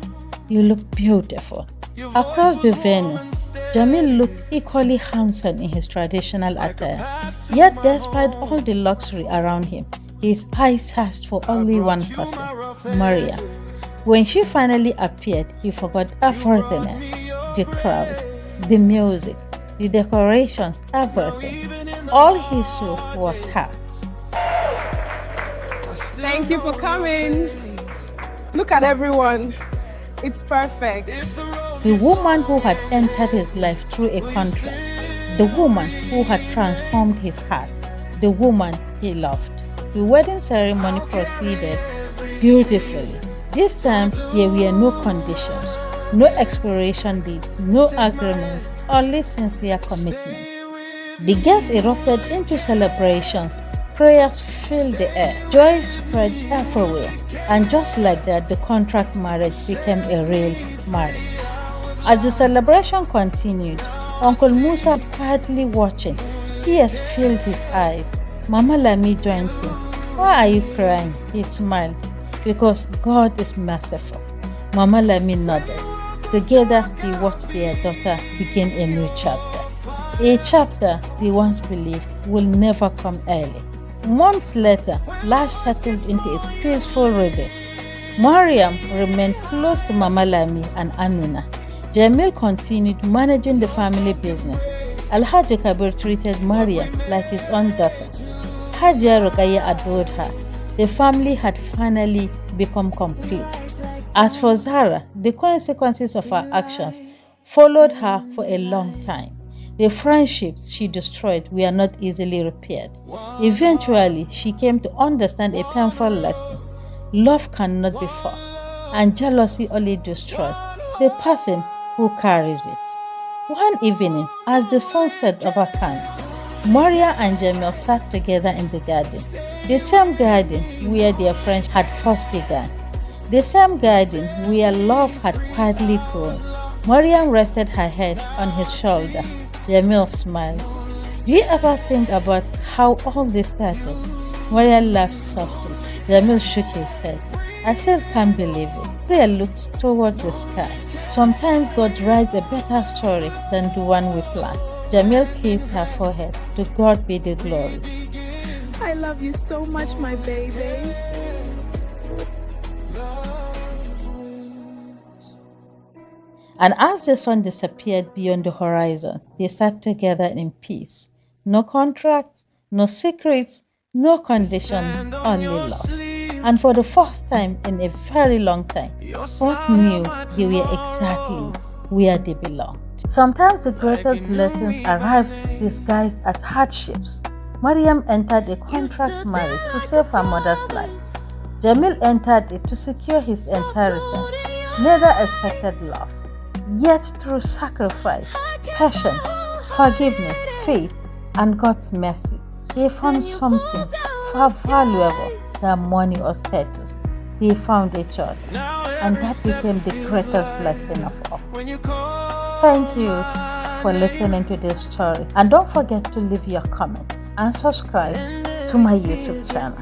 You look beautiful. Across the venue, Jamil looked equally handsome in his traditional attire. Yet despite all the luxury around him, his eyes searched for only one person, Maryam. When she finally appeared, he forgot everything else. The crowd, the music, the decorations, everything. All he saw was her. Thank you for coming. Look at everyone. It's perfect. The woman who had entered his life through a contract. The woman who had transformed his heart. The woman he loved. The wedding ceremony proceeded beautifully. This time, there were no conditions, no expiration dates, no agreements, only sincere commitment. The guests erupted into celebrations. Prayers filled the air. Joy spread everywhere. And just like that, the contract marriage became a real marriage. As the celebration continued, Uncle Musa quietly watching. Tears filled his eyes. Mama Lami joined him. Why are you crying? He smiled. Because God is merciful. Mama Lami nodded. Together, they watched their daughter begin a new chapter. A chapter they once believed will never come early. Months later, life settled into its peaceful rhythm. Maryam remained close to Mama Lami and Amina. Jamil continued managing the family business. Alhaji Kabir treated Maryam like his own daughter. Hajia Rukaya adored her. The family had finally become complete. As for Zara, the consequences of her actions followed her for a long time. The friendships she destroyed were not easily repaired. Eventually, she came to understand a painful lesson. Love cannot be forced, and jealousy only destroys the person who carries it. One evening, as the sun set over Khan, Maria and Jamil sat together in the garden. The same garden where their friendship had first begun. The same garden where love had quietly grown. Maryam rested her head on his shoulder. Jamil smiled. Do you ever think about how all this started? Maryam laughed softly. Jamil shook his head. I still can't believe it. Maria looked towards the sky. Sometimes God writes a better story than the one we plan. Jamil kissed her forehead. To God be the glory. I love you so much, my baby. And as the sun disappeared beyond the horizon, they sat together in peace. No contracts, no secrets, no conditions, only love. And for the first time in a very long time, both knew they were exactly where they belonged. Sometimes the greatest blessings arrived disguised as hardships. Maryam entered a contract marriage to save her mother's life. Jamil entered it to secure his inheritance. Neither expected love. Yet through sacrifice, patience, forgiveness, faith, and God's mercy, they found something far valuable than money or status. They found each other, and that became the greatest blessing of all. Thank you for listening to this story, and don't forget to leave your comments and subscribe to my YouTube channel.